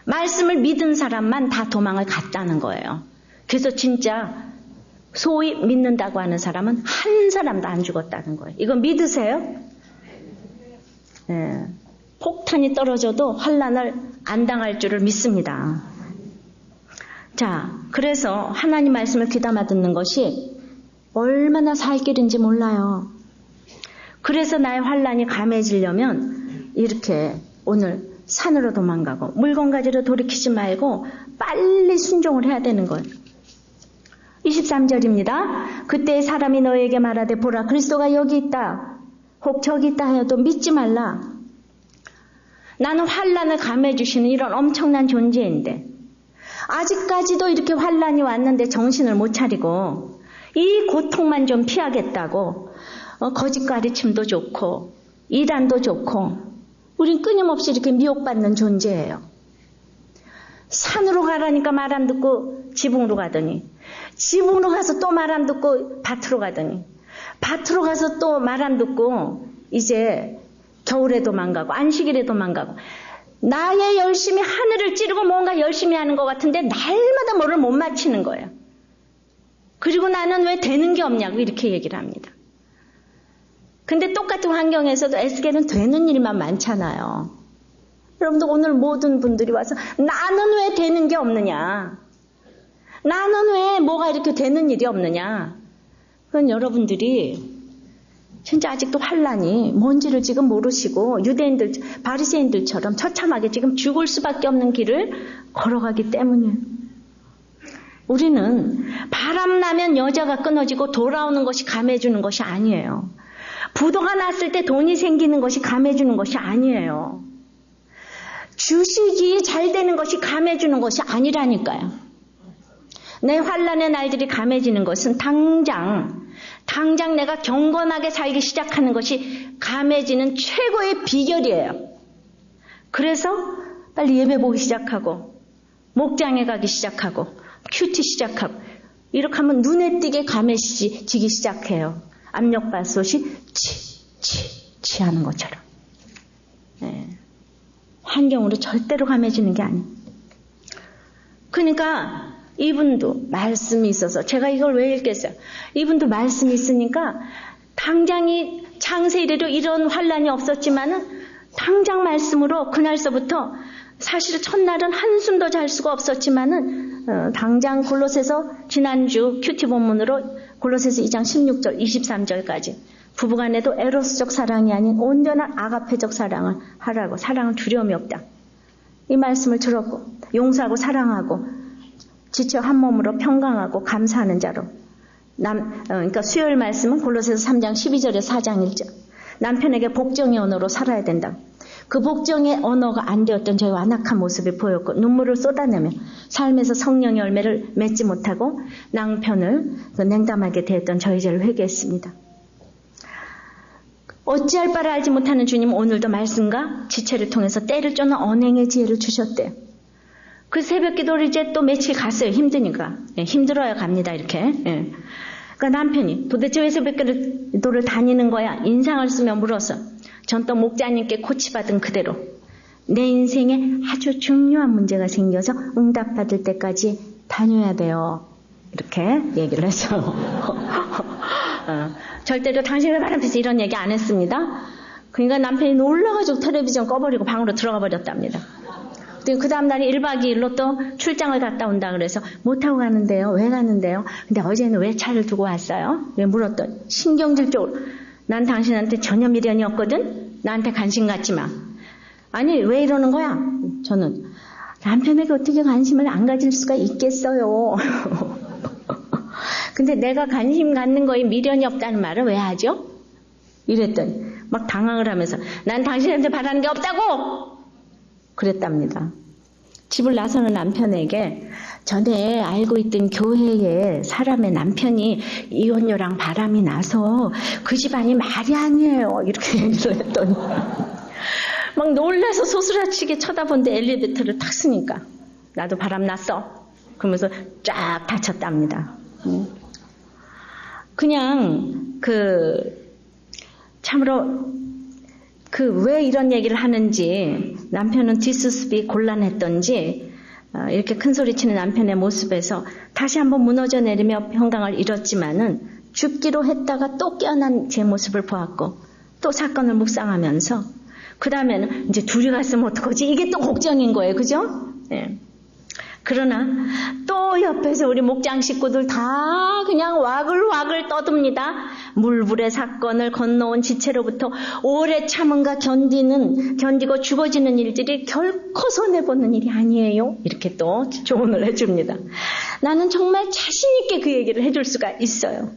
말씀을 믿은 사람만 다 도망을 갔다는 거예요. 그래서 진짜 소위 믿는다고 하는 사람은 한 사람도 안 죽었다는 거예요. 이거 믿으세요? 네. 폭탄이 떨어져도 환난을 안 당할 줄을 믿습니다. 자, 그래서 하나님 말씀을 귀담아 듣는 것이 얼마나 살 길인지 몰라요. 그래서 나의 환난이 감해지려면 이렇게 오늘 산으로 도망가고 물건 가지러 돌이키지 말고 빨리 순종을 해야 되는 거예요. 23절입니다. 그때 사람이 너에게 말하되 보라 그리스도가 여기 있다. 혹 저기 있다 하여도 믿지 말라. 나는 환난을 감해 주시는 이런 엄청난 존재인데 아직까지도 이렇게 환난이 왔는데 정신을 못 차리고 이 고통만 좀 피하겠다고 거짓 가르침도 좋고 이단도 좋고 우린 끊임없이 이렇게 미혹받는 존재예요. 산으로 가라니까 말 안 듣고 지붕으로 가더니 지붕으로 가서 또 말 안 듣고 밭으로 가더니 밭으로 가서 또 말 안 듣고 이제 겨울에 도망가고 안식일에 도망가고 나의 열심히 하늘을 찌르고 뭔가 열심히 하는 것 같은데 날마다 뭐를 못 맞히는 거예요. 그리고 나는 왜 되는 게 없냐고 이렇게 얘기를 합니다. 근데 똑같은 환경에서도 에스겔은 되는 일만 많잖아요. 여러분들 오늘 모든 분들이 와서 나는 왜 되는 게 없느냐? 나는 왜 뭐가 이렇게 되는 일이 없느냐? 그건 여러분들이 진짜 아직도 환난이 뭔지를 지금 모르시고 유대인들, 바리새인들처럼 처참하게 지금 죽을 수밖에 없는 길을 걸어가기 때문이에요. 우리는 바람 나면 여자가 끊어지고 돌아오는 것이 감해주는 것이 아니에요. 부도가 났을 때 돈이 생기는 것이 감해주는 것이 아니에요. 주식이 잘 되는 것이 감해주는 것이 아니라니까요. 내 환난의 날들이 감해지는 것은 당장 내가 경건하게 살기 시작하는 것이 감해지는 최고의 비결이에요. 그래서 빨리 예배 보기 시작하고 목장에 가기 시작하고 큐티 시작하고 이렇게 하면 눈에 띄게 감해지기 시작해요. 압력밥솥이 치 하는 것처럼. 네. 환경으로 절대로 감해지는 게 아니에요. 그러니까 이분도 말씀이 있어서 제가 이걸 왜 읽겠어요? 이분도 말씀이 있으니까 당장이 창세 이래로 이런 환란이 없었지만은 당장 말씀으로 그날서부터 사실 첫날은 한숨도 잘 수가 없었지만은 당장 골로새서 지난주 큐티 본문으로 골로새서 2장 16절 23절까지 부부간에도 에로스적 사랑이 아닌 온전한 아가페적 사랑을 하라고. 사랑은 두려움이 없다. 이 말씀을 들었고 용서하고 사랑하고 지쳐 한 몸으로 평강하고 감사하는 자로. 그러니까 수요일 말씀은 골로새서 3장 12절에 4장 1절. 남편에게 복종의 언어로 살아야 된다. 그 복종의 언어가 안 되었던 저의 완악한 모습이 보였고 눈물을 쏟아내며 삶에서 성령의 열매를 맺지 못하고 남편을 냉담하게 대했던 저의 죄를 회개했습니다. 어찌할 바를 알지 못하는 주님 오늘도 말씀과 지체를 통해서 때를 쫓는 언행의 지혜를 주셨대요. 그 새벽 기도를 이제 또 며칠 갔어요. 힘드니까. 힘들어야 갑니다. 이렇게. 그러니까 남편이 도대체 왜 새벽 기도를 다니는 거야? 인상을 쓰며 물어서 전 또 목자님께 코치받은 그대로 내 인생에 아주 중요한 문제가 생겨서 응답받을 때까지 다녀야 돼요. 이렇게 얘기를 했어요. 절대로 당신의 발 앞에서 이런 얘기 안 했습니다. 그러니까 남편이 놀라가지고 텔레비전 꺼버리고 방으로 들어가 버렸답니다. 그 다음날에 1박 2일로 또 출장을 갔다 온다 그래서 못하고 가는데요. 왜 가는데요? 근데 어제는 왜 차를 두고 왔어요? 왜 물었더니 신경질적으로 난 당신한테 전혀 미련이 없거든? 나한테 관심 갖지 마. 아니 왜 이러는 거야? 저는 남편에게 어떻게 관심을 안 가질 수가 있겠어요. 근데 내가 관심 갖는 거에 미련이 없다는 말을 왜 하죠? 이랬더니 막 당황을 하면서 난 당신한테 바라는 게 없다고! 그랬답니다. 집을 나서는 남편에게 전에 알고 있던 교회의 사람의 남편이 이혼녀랑 바람이 나서 그 집안이 말이 아니에요. 이렇게 얘기를 했더니 막 놀라서 소스라치게 쳐다본데 엘리베이터를 탔으니까 나도 바람 났어. 그러면서 쫙 닫혔답니다. 그냥 참으로 왜 이런 얘기를 하는지 남편은 뒷수습이 곤란했던지 이렇게 큰 소리치는 남편의 모습에서 다시 한번 무너져 내리며 평강을 잃었지만은 죽기로 했다가 또 깨어난 제 모습을 보았고 또 사건을 묵상하면서 그 다음에는 이제 둘이 갔으면 어떡하지? 이게 또 걱정인 거예요. 그죠? 네. 그러나 또 옆에서 우리 목장 식구들 다 그냥 와글와글 떠듭니다. 물불의 사건을 건너온 지체로부터 오래 참음과 견디고 죽어지는 일들이 결코 손해보는 일이 아니에요. 이렇게 또 조언을 해줍니다. 나는 정말 자신있게 그 얘기를 해줄 수가 있어요.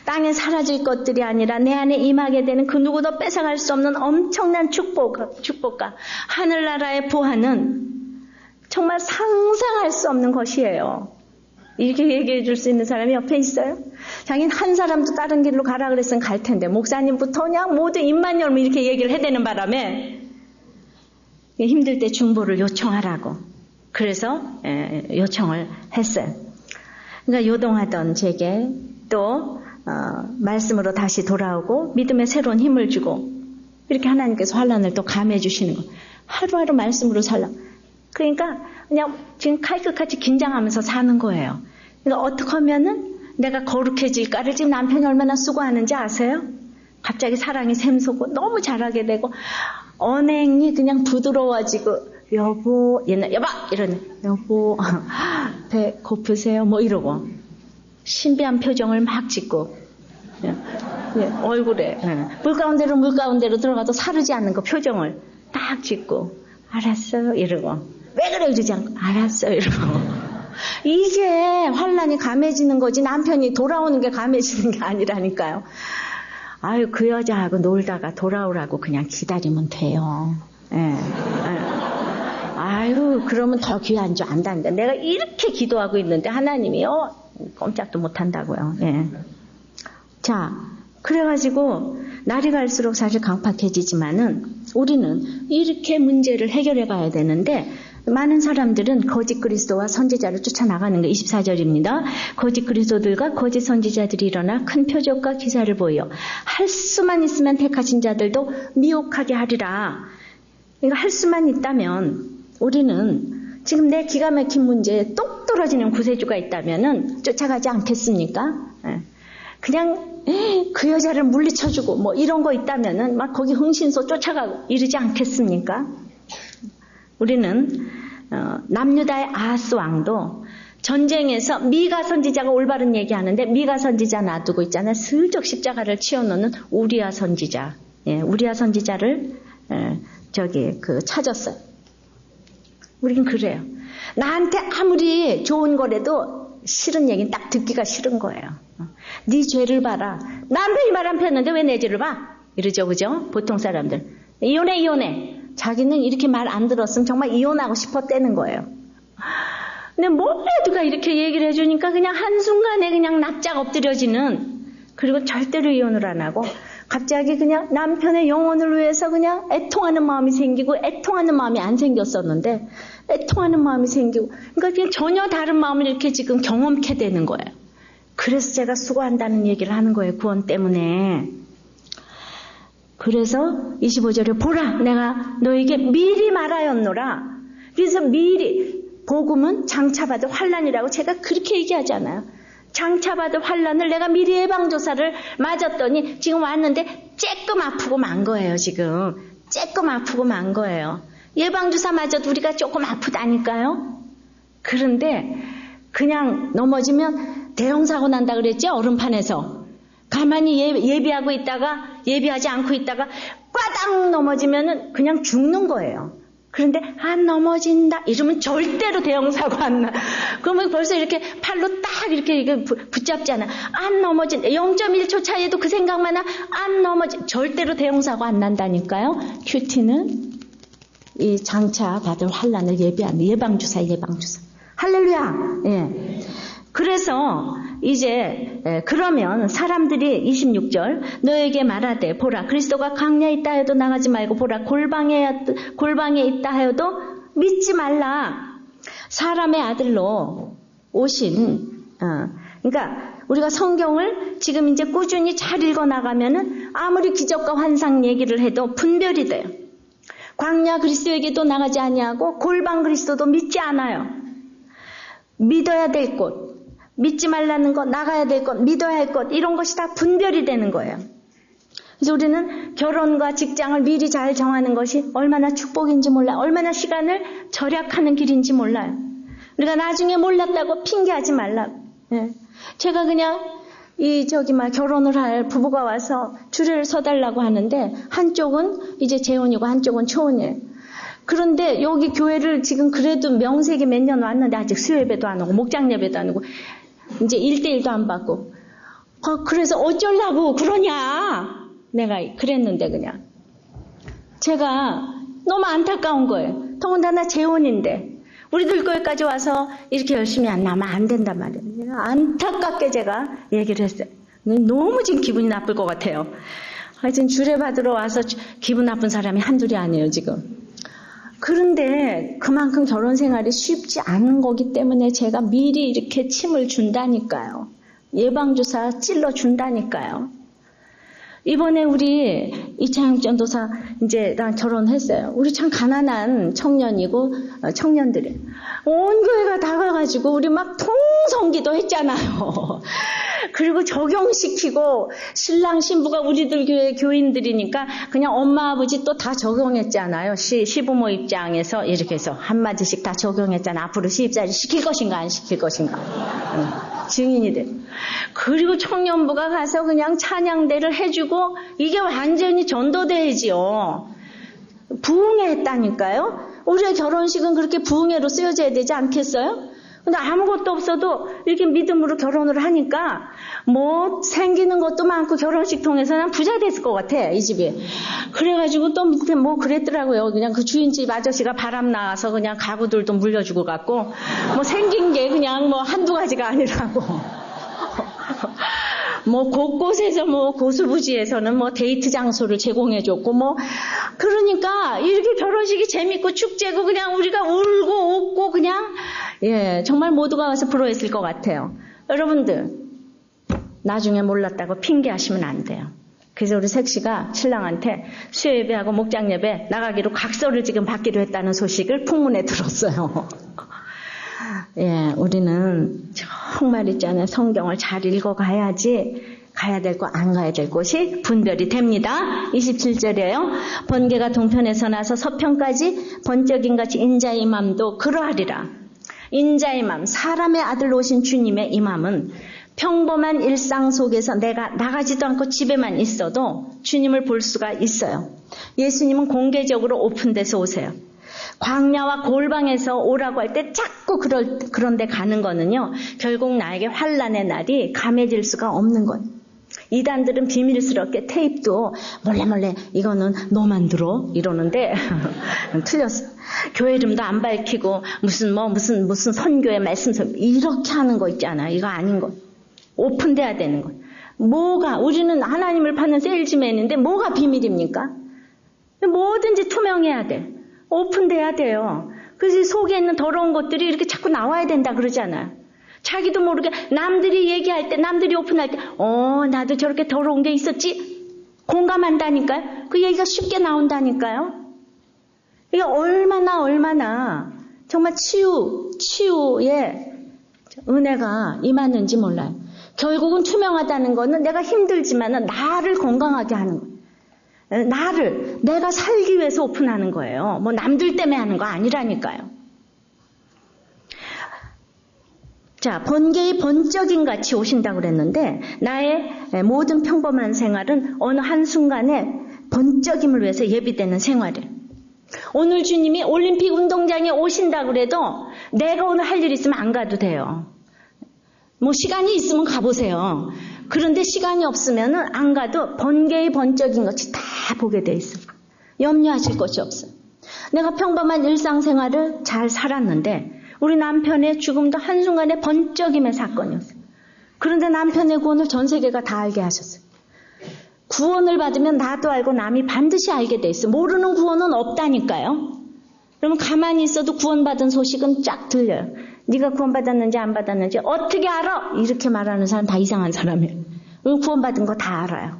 땅에 사라질 것들이 아니라 내 안에 임하게 되는 그 누구도 뺏어갈 수 없는 엄청난 축복과 하늘나라의 부활은 정말 상상할 수 없는 것이에요. 이렇게 얘기해 줄 수 있는 사람이 옆에 있어요? 자기는 한 사람도 다른 길로 가라 그랬으면 갈 텐데 목사님부터 그냥 모두 입만 열면 이렇게 얘기를 해대는 바람에 힘들 때 중보를 요청하라고 그래서 요청을 했어요. 그러니까 요동하던 제게 또 말씀으로 다시 돌아오고 믿음의 새로운 힘을 주고 이렇게 하나님께서 환난을 또 감해 주시는 거. 하루하루 말씀으로 살라. 그러니까 그냥 지금 칼끝같이 긴장하면서 사는 거예요. 그러니까 어떻게 하면은 내가 거룩해질까를 지금 남편이 얼마나 수고하는지 아세요? 갑자기 사랑이 샘솟고 너무 잘하게 되고 언행이 그냥 부드러워지고 여보 옛날 여보 이러네 여보 배 고프세요 뭐 이러고 신비한 표정을 막 짓고 얼굴에 물가운데로 들어가도 사르지 않는 그 표정을 딱 짓고 알았어요 이러고 왜 그래 이러지 않고 알았어요 이러고 이게 환난이 감해지는 거지 남편이 돌아오는 게 감해지는 게 아니라니까요. 아유 그 여자하고 놀다가 돌아오라고 그냥 기다리면 돼요. 예. 아유 그러면 더 귀한 줄 안다니까. 내가 이렇게 기도하고 있는데 하나님이요 꼼짝도 못한다고요. 예. 자 그래가지고 날이 갈수록 사실 강팍해지지만은 우리는 이렇게 문제를 해결해 가야 되는데 많은 사람들은 거짓 그리스도와 선지자를 쫓아나가는 게 24절입니다. 거짓 그리스도들과 거짓 선지자들이 일어나 큰 표적과 기사를 보여 할 수만 있으면 택하신 자들도 미혹하게 하리라. 그러니까 할 수만 있다면 우리는 지금 내 기가 막힌 문제에 똑 떨어지는 구세주가 있다면은 쫓아가지 않겠습니까? 그냥 그 여자를 물리쳐주고 뭐 이런 거 있다면은 막 거기 흥신소 쫓아가고 이러지 않겠습니까? 우리는 남유다의 아하스 왕도 전쟁에서 미가 선지자가 올바른 얘기하는데 미가 선지자 놔두고 있잖아요. 슬쩍 십자가를 치워놓는 우리야 선지자. 우리야 선지자를 찾았어요. 우린 그래요. 나한테 아무리 좋은 거라도 싫은 얘기는 딱 듣기가 싫은 거예요. 네 죄를 봐라. 남편이 말 안 폈는데 왜 내 죄를 봐? 이러죠, 그죠? 보통 사람들. 이혼해. 자기는 이렇게 말 안 들었으면 정말 이혼하고 싶었다는 거예요. 근데 모두가 이렇게 얘기를 해주니까 그냥 한순간에 그냥 납작 엎드려지는, 그리고 절대로 이혼을 안 하고 갑자기 그냥 남편의 영혼을 위해서 그냥 애통하는 마음이 생기고 애통하는 마음이 안 생겼었는데 애통하는 마음이 생기고, 그러니까 그냥 전혀 다른 마음을 이렇게 지금 경험케 되는 거예요. 그래서 제가 수고한다는 얘기를 하는 거예요. 구원 때문에. 그래서 25절에 보라 내가 너에게 미리 말하였노라. 그래서 미리, 복음은 장차받을 환난이라고 제가 그렇게 얘기하잖아요. 장차받을 환난을 내가 미리 예방조사를 맞았더니 지금 왔는데 쬐끔 아프고 만 거예요. 지금 쬐끔 아프고 만 거예요. 예방주사 맞아도 우리가 조금 아프다니까요. 그런데 그냥 넘어지면 대형사고 난다 그랬죠. 얼음판에서 가만히 예비하고 있다가 예비하지 않고 있다가 꽈당 넘어지면은 그냥 죽는 거예요. 그런데 안 넘어진다 이러면 절대로 대형사고 안 나. 그러면 벌써 이렇게 팔로 딱 이렇게 붙잡잖아. 안 넘어진다. 0.1초 차이에도 그 생각만 안 넘어진. 절대로 대형사고 안 난다니까요. 큐티는 이 장차 받을 환난을 예비하는 예방주사. 할렐루야. 예. 그래서 이제 그러면 사람들이 26절 너에게 말하되 보라 그리스도가 강야에 있다 해도 나가지 말고 보라 골방에 있다 해도 믿지 말라. 사람의 아들로 오신 그러니까 우리가 성경을 지금 이제 꾸준히 잘 읽어 나가면은 아무리 기적과 환상 얘기를 해도 분별이 돼요. 광야 그리스도에게도 나가지 아니하고 골방 그리스도도 믿지 않아요. 믿어야 될 곳, 믿지 말라는 것, 나가야 될 것, 믿어야 할 것, 이런 것이 다 분별이 되는 거예요. 그래서 우리는 결혼과 직장을 미리 잘 정하는 것이 얼마나 축복인지 몰라요. 얼마나 시간을 절약하는 길인지 몰라요. 우리가 나중에 몰랐다고 핑계하지 말라고. 예. 제가 그냥 결혼을 할 부부가 와서 줄을 서달라고 하는데 한쪽은 이제 재혼이고 한쪽은 초혼이에요. 그런데 여기 교회를 지금 그래도 명색이 몇 년 왔는데 아직 수요예배도 안 오고 목장 예배도 안 오고 이제 1대1도 안 받고 그래서 어쩌려고 그러냐 내가 그랬는데 그냥 제가 너무 안타까운 거예요. 더군다나 재혼인데 우리들 교회까지 와서 이렇게 열심히 안 나면 안 된단 말이에요. 안타깝게 제가 얘기를 했어요. 너무 지금 기분이 나쁠 것 같아요. 하여튼 주례 받으러 와서 기분 나쁜 사람이 한둘이 아니에요 지금. 그런데 그만큼 결혼 생활이 쉽지 않은 거기 때문에 제가 미리 이렇게 침을 준다니까요. 예방주사 찔러준다니까요. 이번에 우리 이창영 전도사 이제랑 결혼했어요. 우리 참 가난한 청년이고 청년들이 온 교회가 다 가가지고 우리 막 통성기도 했잖아요. 그리고 적용시키고 신랑 신부가 우리들 교회 교인들이니까 그냥 엄마 아버지 또 다 적용했잖아요. 시부모 입장에서 이렇게 해서 한마디씩 다 적용했잖아. 앞으로 시집살이 시킬 것인가 안 시킬 것인가. 증인이 돼. 그리고 청년부가 가서 그냥 찬양대를 해주고 이게 완전히 전도대회지요. 부흥회 했다니까요. 우리의 결혼식은 그렇게 부흥회로 쓰여져야 되지 않겠어요? 근데 아무것도 없어도 이렇게 믿음으로 결혼을 하니까 뭐 생기는 것도 많고 결혼식 통해서 난 부자 됐을 것 같아 이 집이. 그래가지고 또 뭐 그랬더라고요. 그냥 그 주인집 아저씨가 바람 나와서 그냥 가구들도 물려주고 갔고 뭐 생긴 게 그냥 뭐 한두 가지가 아니라고. 뭐 곳곳에서 뭐 고수부지에서는 뭐 데이트 장소를 제공해줬고 뭐 그러니까 이렇게 결혼식이 재밌고 축제고 그냥 우리가 울고 웃고 그냥 정말 모두가 와서 부러웠을 것 같아요. 여러분들 나중에 몰랐다고 핑계하시면 안 돼요. 그래서 우리 색시가 신랑한테 수요예배하고 목장예배 나가기로 각서를 지금 받기로 했다는 소식을 풍문에 들었어요. 우리는 정말 있잖아요. 성경을 잘 읽어가야지 가야 될 곳, 안 가야 될 곳이 분별이 됩니다. 27절에요. 번개가 동편에서 나서 서편까지 번쩍인 같이 인자의 임함도 그러하리라. 인자의 임함, 사람의 아들 오신 주님의 임함은 평범한 일상 속에서 내가 나가지도 않고 집에만 있어도 주님을 볼 수가 있어요. 예수님은 공개적으로 오픈돼서 오세요. 광야와 골방에서 오라고 할 때 자꾸 그런 데 가는 거는요. 결국 나에게 환난의 날이 감해질 수가 없는 거예요. 이단들은 비밀스럽게 테이프도 몰래 이거는 너만 들어 이러는데 틀렸어. 교회 이름도 안 밝히고 무슨 선교의 말씀 이렇게 하는 거 있잖아. 이거 아닌 거. 오픈돼야 되는 거. 뭐가 우리는 하나님을 파는 세일즈맨인데 뭐가 비밀입니까? 뭐든지 투명해야 돼. 오픈돼야 돼요. 그래서 속에 있는 더러운 것들이 이렇게 자꾸 나와야 된다 그러잖아요. 자기도 모르게 남들이 얘기할 때, 남들이 오픈할 때, 나도 저렇게 더러운 게 있었지? 공감한다니까요. 그 얘기가 쉽게 나온다니까요. 이게 얼마나 정말 치유의 은혜가 임하는지 몰라요. 결국은 투명하다는 거는 내가 힘들지만은 나를 건강하게 하는 거예요. 내가 살기 위해서 오픈하는 거예요. 뭐 남들 때문에 하는 거 아니라니까요. 자, 번개의 번쩍임 같이 오신다고 그랬는데 나의 모든 평범한 생활은 어느 한순간에 번쩍임을 위해서 예비되는 생활이에요. 오늘 주님이 올림픽 운동장에 오신다고 그래도 내가 오늘 할 일 있으면 안 가도 돼요. 뭐 시간이 있으면 가보세요. 그런데 시간이 없으면 안 가도 번개의 번쩍인 것이 다 보게 돼 있어요. 염려하실 것이 없어요. 내가 평범한 일상생활을 잘 살았는데 우리 남편의 죽음도 한순간에 번쩍임의 사건이었어요. 그런데 남편의 구원을 전 세계가 다 알게 하셨어요. 구원을 받으면 나도 알고 남이 반드시 알게 돼 있어요. 모르는 구원은 없다니까요. 그러면 가만히 있어도 구원받은 소식은 쫙 들려요. 네가 구원받았는지 안 받았는지 어떻게 알아? 이렇게 말하는 사람 다 이상한 사람이에요. 구원받은 거 다 알아요.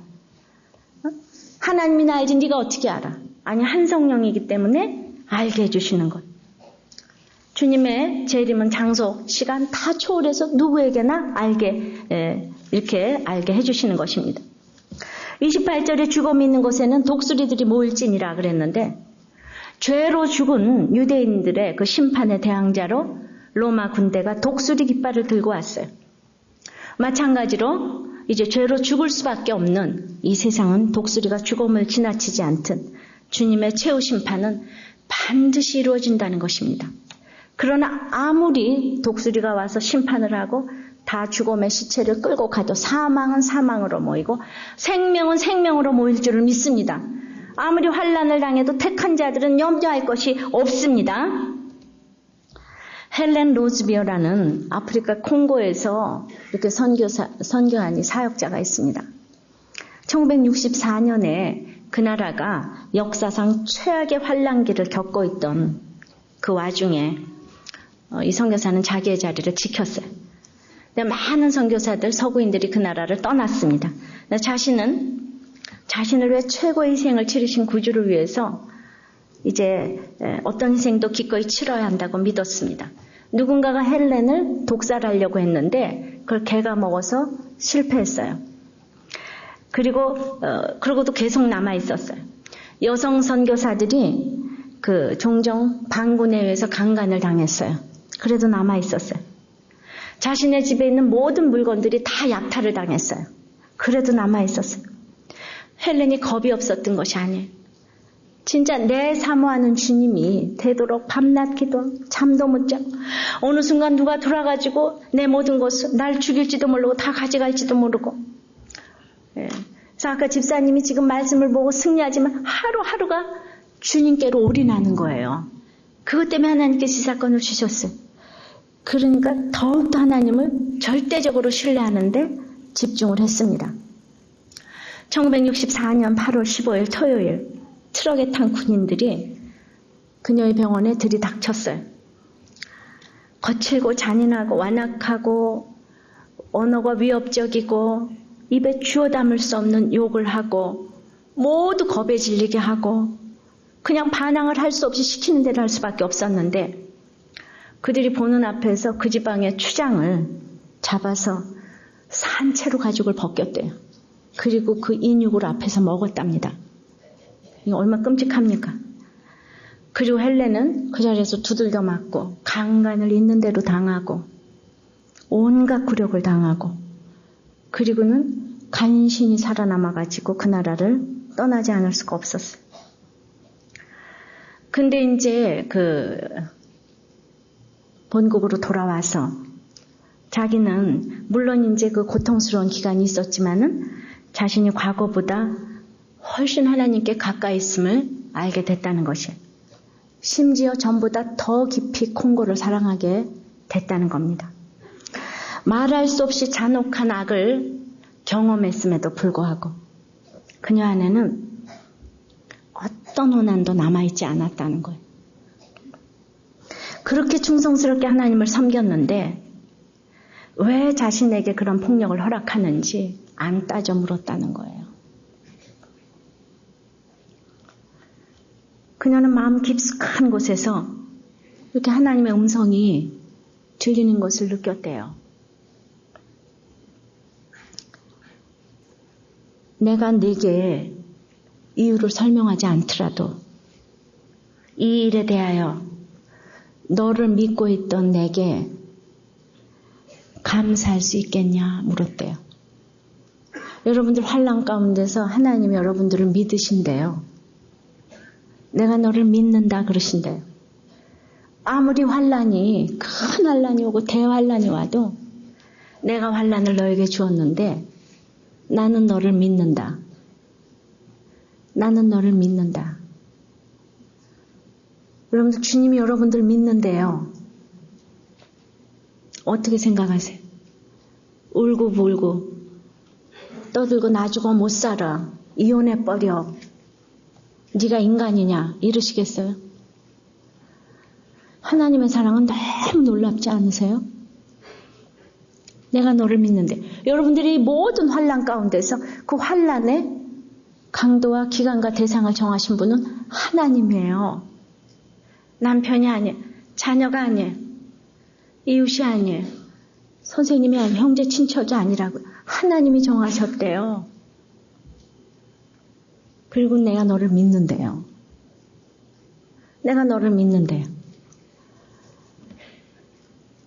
하나님이 나 알지 네가 어떻게 알아? 아니 한 성령이기 때문에 알게 해주시는 것. 주님의 재림은 장소, 시간 다 초월해서 누구에게나 이렇게 알게 해주시는 것입니다. 28절에 죽음이 있는 곳에는 독수리들이 모일지니라 그랬는데 죄로 죽은 유대인들의 그 심판의 대항자로 로마 군대가 독수리 깃발을 들고 왔어요. 마찬가지로 이제 죄로 죽을 수밖에 없는 이 세상은 독수리가 죽음을 지나치지 않든 주님의 최후 심판은 반드시 이루어진다는 것입니다. 그러나 아무리 독수리가 와서 심판을 하고 다 죽음의 시체를 끌고 가도 사망은 사망으로 모이고 생명은 생명으로 모일 줄을 믿습니다. 아무리 환난을 당해도 택한 자들은 염려할 것이 없습니다. 헬렌 로즈비어라는 아프리카 콩고에서 이렇게 선교한 사역자가 있습니다. 1964년에 그 나라가 역사상 최악의 환란기를 겪고 있던 그 와중에 이 선교사는 자기의 자리를 지켰어요. 많은 선교사들, 서구인들이 그 나라를 떠났습니다. 자신을 위해 최고의 희생을 치르신 구주를 위해서 이제 어떤 희생도 기꺼이 치러야 한다고 믿었습니다. 누군가가 헬렌을 독살하려고 했는데 그걸 개가 먹어서 실패했어요. 그러고도 계속 남아 있었어요. 여성 선교사들이 종종 반군에 의해서 강간을 당했어요. 그래도 남아 있었어요. 자신의 집에 있는 모든 물건들이 다 약탈을 당했어요. 그래도 남아 있었어요. 헬렌이 겁이 없었던 것이 아니에요. 진짜 내 사모하는 주님이 되도록 밤낮 기도, 잠도 못 자고 어느 순간 누가 돌아가지고 내 모든 것을 날 죽일지도 모르고 다 가져갈지도 모르고. 그래서 아까 집사님이 지금 말씀을 보고 승리하지만 하루하루가 주님께로 올인하는 거예요. 그것 때문에 하나님께서 이 사건을 주셨어요. 그러니까 더욱더 하나님을 절대적으로 신뢰하는데 집중을 했습니다. 1964년 8월 15일 토요일 트럭에 탄 군인들이 그녀의 병원에 들이닥쳤어요. 거칠고 잔인하고 완악하고 언어가 위협적이고 입에 주워 담을 수 없는 욕을 하고 모두 겁에 질리게 하고 그냥 반항을 할 수 없이 시키는 대로 할 수밖에 없었는데 그들이 보는 앞에서 그 지방의 추장을 잡아서 산채로 가죽을 벗겼대요. 그리고 그 인육을 앞에서 먹었답니다. 이거 얼마나 끔찍합니까? 그리고 헬렌은 그 자리에서 두들겨 맞고 강간을 있는 대로 당하고 온갖 굴욕을 당하고 그리고는 간신히 살아남아가지고 그 나라를 떠나지 않을 수가 없었어요. 근데 이제 그 본국으로 돌아와서 자기는 물론 이제 그 고통스러운 기간이 있었지만은 자신이 과거보다 훨씬 하나님께 가까이 있음을 알게 됐다는 것이에요. 심지어 전보다 더 깊이 콩고를 사랑하게 됐다는 겁니다. 말할 수 없이 잔혹한 악을 경험했음에도 불구하고 그녀 안에는 어떤 혼란도 남아있지 않았다는 거예요. 그렇게 충성스럽게 하나님을 섬겼는데 왜 자신에게 그런 폭력을 허락하는지 안 따져 물었다는 거예요. 그녀는 마음 깊숙한 곳에서 이렇게 하나님의 음성이 들리는 것을 느꼈대요. 내가 네게 이유를 설명하지 않더라도 이 일에 대하여 너를 믿고 있던 내게 감사할 수 있겠냐 물었대요. 여러분들 환난 가운데서 하나님이 여러분들을 믿으신대요. 내가 너를 믿는다 그러신대요. 아무리 환난이 큰 환난이 오고 대환난이 와도 내가 환난을 너에게 주었는데 나는 너를 믿는다. 나는 너를 믿는다. 여러분들 주님이 여러분들 믿는데요. 어떻게 생각하세요? 울고불고 떠들고 나 죽어 못 살아. 이혼해버려. 네가 인간이냐 이러시겠어요? 하나님의 사랑은 너무 놀랍지 않으세요? 내가 너를 믿는데 여러분들이 모든 환난 가운데서 그 환난의 강도와 기간과 대상을 정하신 분은 하나님이에요. 남편이 아니에요. 자녀가 아니에요. 이웃이 아니에요. 선생님이 아니에요. 형제 친척이 아니라고요. 하나님이 정하셨대요. 그리고 내가 너를 믿는데요. 내가 너를 믿는데요.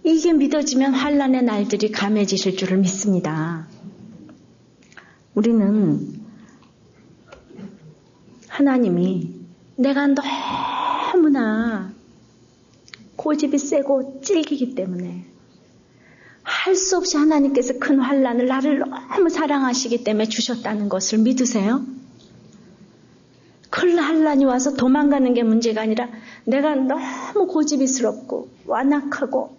이게 믿어지면 환난의 날들이 감해지실 줄을 믿습니다. 우리는 하나님이 내가 너무나 고집이 세고 찔기기 때문에 할 수 없이 하나님께서 큰 환난을 나를 너무 사랑하시기 때문에 주셨다는 것을 믿으세요? 큰 환난이 와서 도망가는 게 문제가 아니라 내가 너무 고집이스럽고 완악하고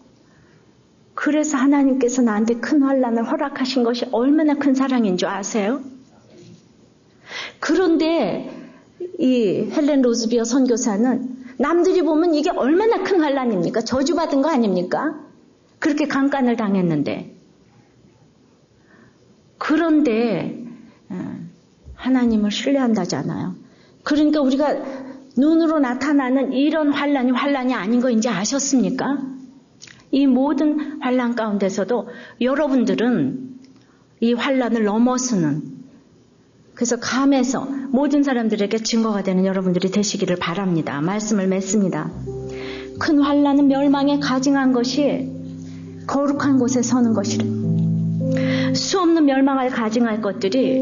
그래서 하나님께서 나한테 큰 환난을 허락하신 것이 얼마나 큰 사랑인 줄 아세요? 그런데 이 헬렌 로즈비어 선교사는 남들이 보면 이게 얼마나 큰 환난입니까? 저주받은 거 아닙니까? 그렇게 강간을 당했는데. 그런데 하나님을 신뢰한다잖아요. 그러니까 우리가 눈으로 나타나는 이런 환난이 아닌 거 이제 아셨습니까? 이 모든 환난 가운데서도 여러분들은 이 환난을 넘어서는 그래서 감해서 모든 사람들에게 증거가 되는 여러분들이 되시기를 바랍니다. 말씀을 맺습니다. 큰 환난은 멸망에 가증한 것이 거룩한 곳에 서는 것이라. 수없는 멸망을 가증할 것들이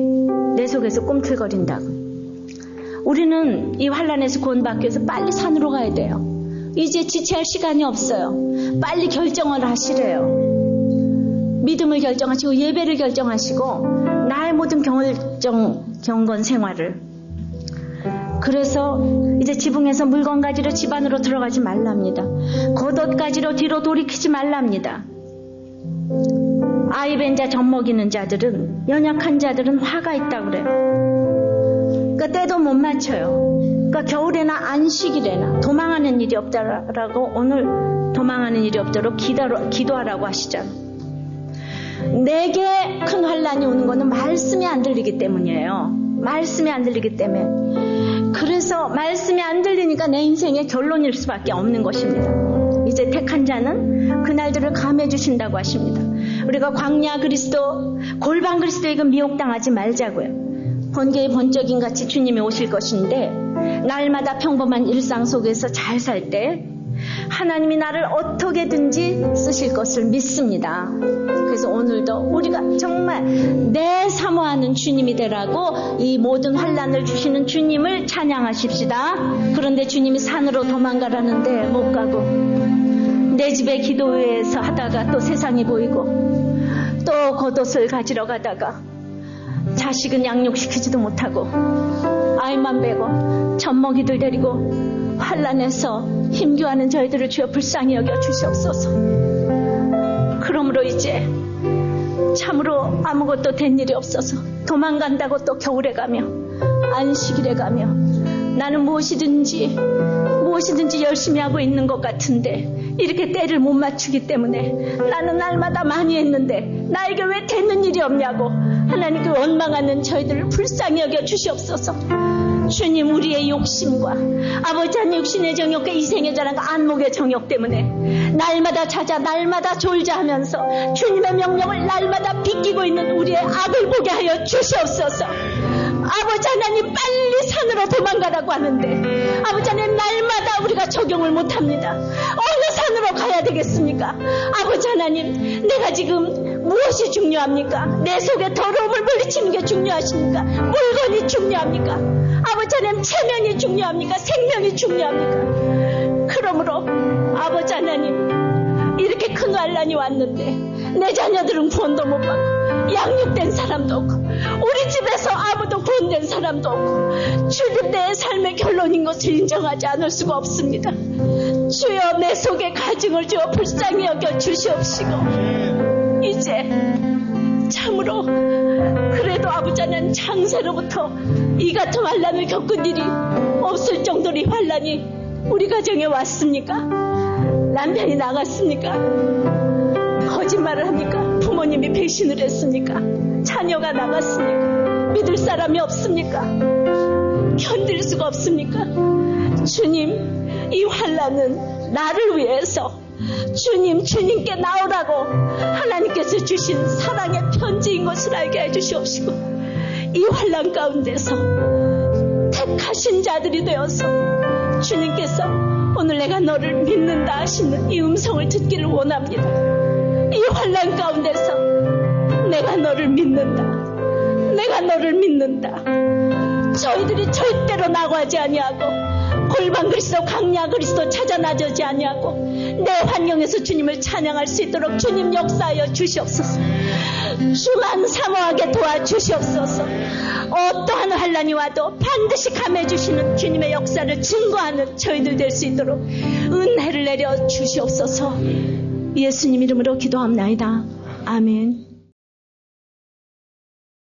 내 속에서 꿈틀거린다고. 우리는 이 환난에서 구원받기 위해서 빨리 산으로 가야 돼요. 이제 지체할 시간이 없어요. 빨리 결정을 하시래요. 믿음을 결정하시고 예배를 결정하시고 나의 모든 경건 생활을. 그래서 이제 지붕에서 물건 가지러 집 안으로 들어가지 말랍니다. 겉옷 가지러 뒤로 돌이키지 말랍니다. 아이 벤자 젖 먹이는 자들은, 연약한 자들은 화가 있다고 그래요. 그러니까 때도 못 맞춰요. 그러니까 겨울에나 안식일에나 도망하는 일이 없다라고, 오늘 도망하는 일이 없도록 기도하라고 하시잖아요. 내게 큰 환란이 오는 거는 말씀이 안 들리기 때문이에요. 말씀이 안 들리기 때문에. 그래서 말씀이 안 들리니까 내 인생의 결론일 수밖에 없는 것입니다. 이제 택한 자는 그날들을 감해 주신다고 하십니다. 우리가 광야 그리스도, 골방 그리스도에 미혹당하지 말자고요. 번개의 번쩍임 같이 주님이 오실 것인데, 날마다 평범한 일상 속에서 잘 살 때 하나님이 나를 어떻게든지 쓰실 것을 믿습니다. 그래서 오늘도 우리가 정말 내 사모하는 주님이 되라고 이 모든 환난을 주시는 주님을 찬양하십시다. 그런데 주님이 산으로 도망가라는데 못 가고, 내 집에 기도회에서 하다가 또 세상이 보이고, 또 겉옷을 가지러 가다가 자식은 양육시키지도 못하고 아이만 빼고 젖먹이들 데리고 환난에서 힘겨워하는 저희들을 주여 불쌍히 여겨 주시옵소서. 그러므로 이제 참으로 아무것도 된 일이 없어서 도망간다고 또 겨울에 가며 안식일에 가며 나는 무엇이든지 열심히 하고 있는 것 같은데 이렇게 때를 못 맞추기 때문에 나는 날마다 많이 했는데 나에게 왜 되는 일이 없냐고 하나님께 원망하는 저희들을 불쌍히 여겨 주시옵소서. 주님, 우리의 욕심과 아버지 한 육신의 정욕과 이생의 자랑과 안목의 정욕 때문에 날마다 찾아 날마다 졸자 하면서 주님의 명령을 날마다 비끼고 있는 우리의 악을 보게 하여 주시옵소서. 아버지 하나님, 빨리 산으로 도망가라고 하는데 아버지 하나님, 날마다 우리가 적용을 못합니다. 어느 산으로 가야 되겠습니까? 아버지 하나님, 내가 지금 무엇이 중요합니까? 내 속에 더러움을 물리치는 게 중요하십니까? 물건이 중요합니까? 아버지 하나님, 체면이 중요합니까? 생명이 중요합니까? 그러므로 아버지 하나님, 이렇게 큰 환난이 왔는데 내 자녀들은 구원도 못 받고 양육된 사람도 없고 우리 집에서 아무도 구원된 사람도 없고 주님, 내 삶의 결론인 것을 인정하지 않을 수가 없습니다. 주여, 내 속에 가증을 주어 불쌍히 여겨 주시옵시고 이제 참으로 그래도 아버지 하나님, 장세로부터 이 같은 환난을 겪은 일이 없을 정도로 이 환난이 우리 가정에 왔습니까? 남편이 나갔습니까? 거짓말을 합니까? 부모님이 배신을 했습니까? 자녀가 나갔습니까? 믿을 사람이 없습니까? 견딜 수가 없습니까? 주님, 이 환난은 나를 위해서 주님께 나오라고 하나님께서 주신 사랑의 편지인 것을 알게 해주시옵시고 이 환난 가운데서 택하신 자들이 되어서 주님께서 오늘 내가 너를 믿는다 하시는 이 음성을 듣기를 원합니다. 이 환난 가운데서 내가 너를 믿는다. 저희들이 절대로 나가지 아니하고 골방 그리스도, 광야 그리스도 찾아 나서지 아니하고 내 환경에서 주님을 찬양할 수 있도록 주님 역사하여 주시옵소서. 주만 사모하게 도와주시옵소서. 어떠한 환난이 와도 반드시 감해 주시는 주님의 역사를 증거하는 저희들 될 수 있도록 은혜를 내려 주시옵소서. 예수님 이름으로 기도합나이다. 아멘.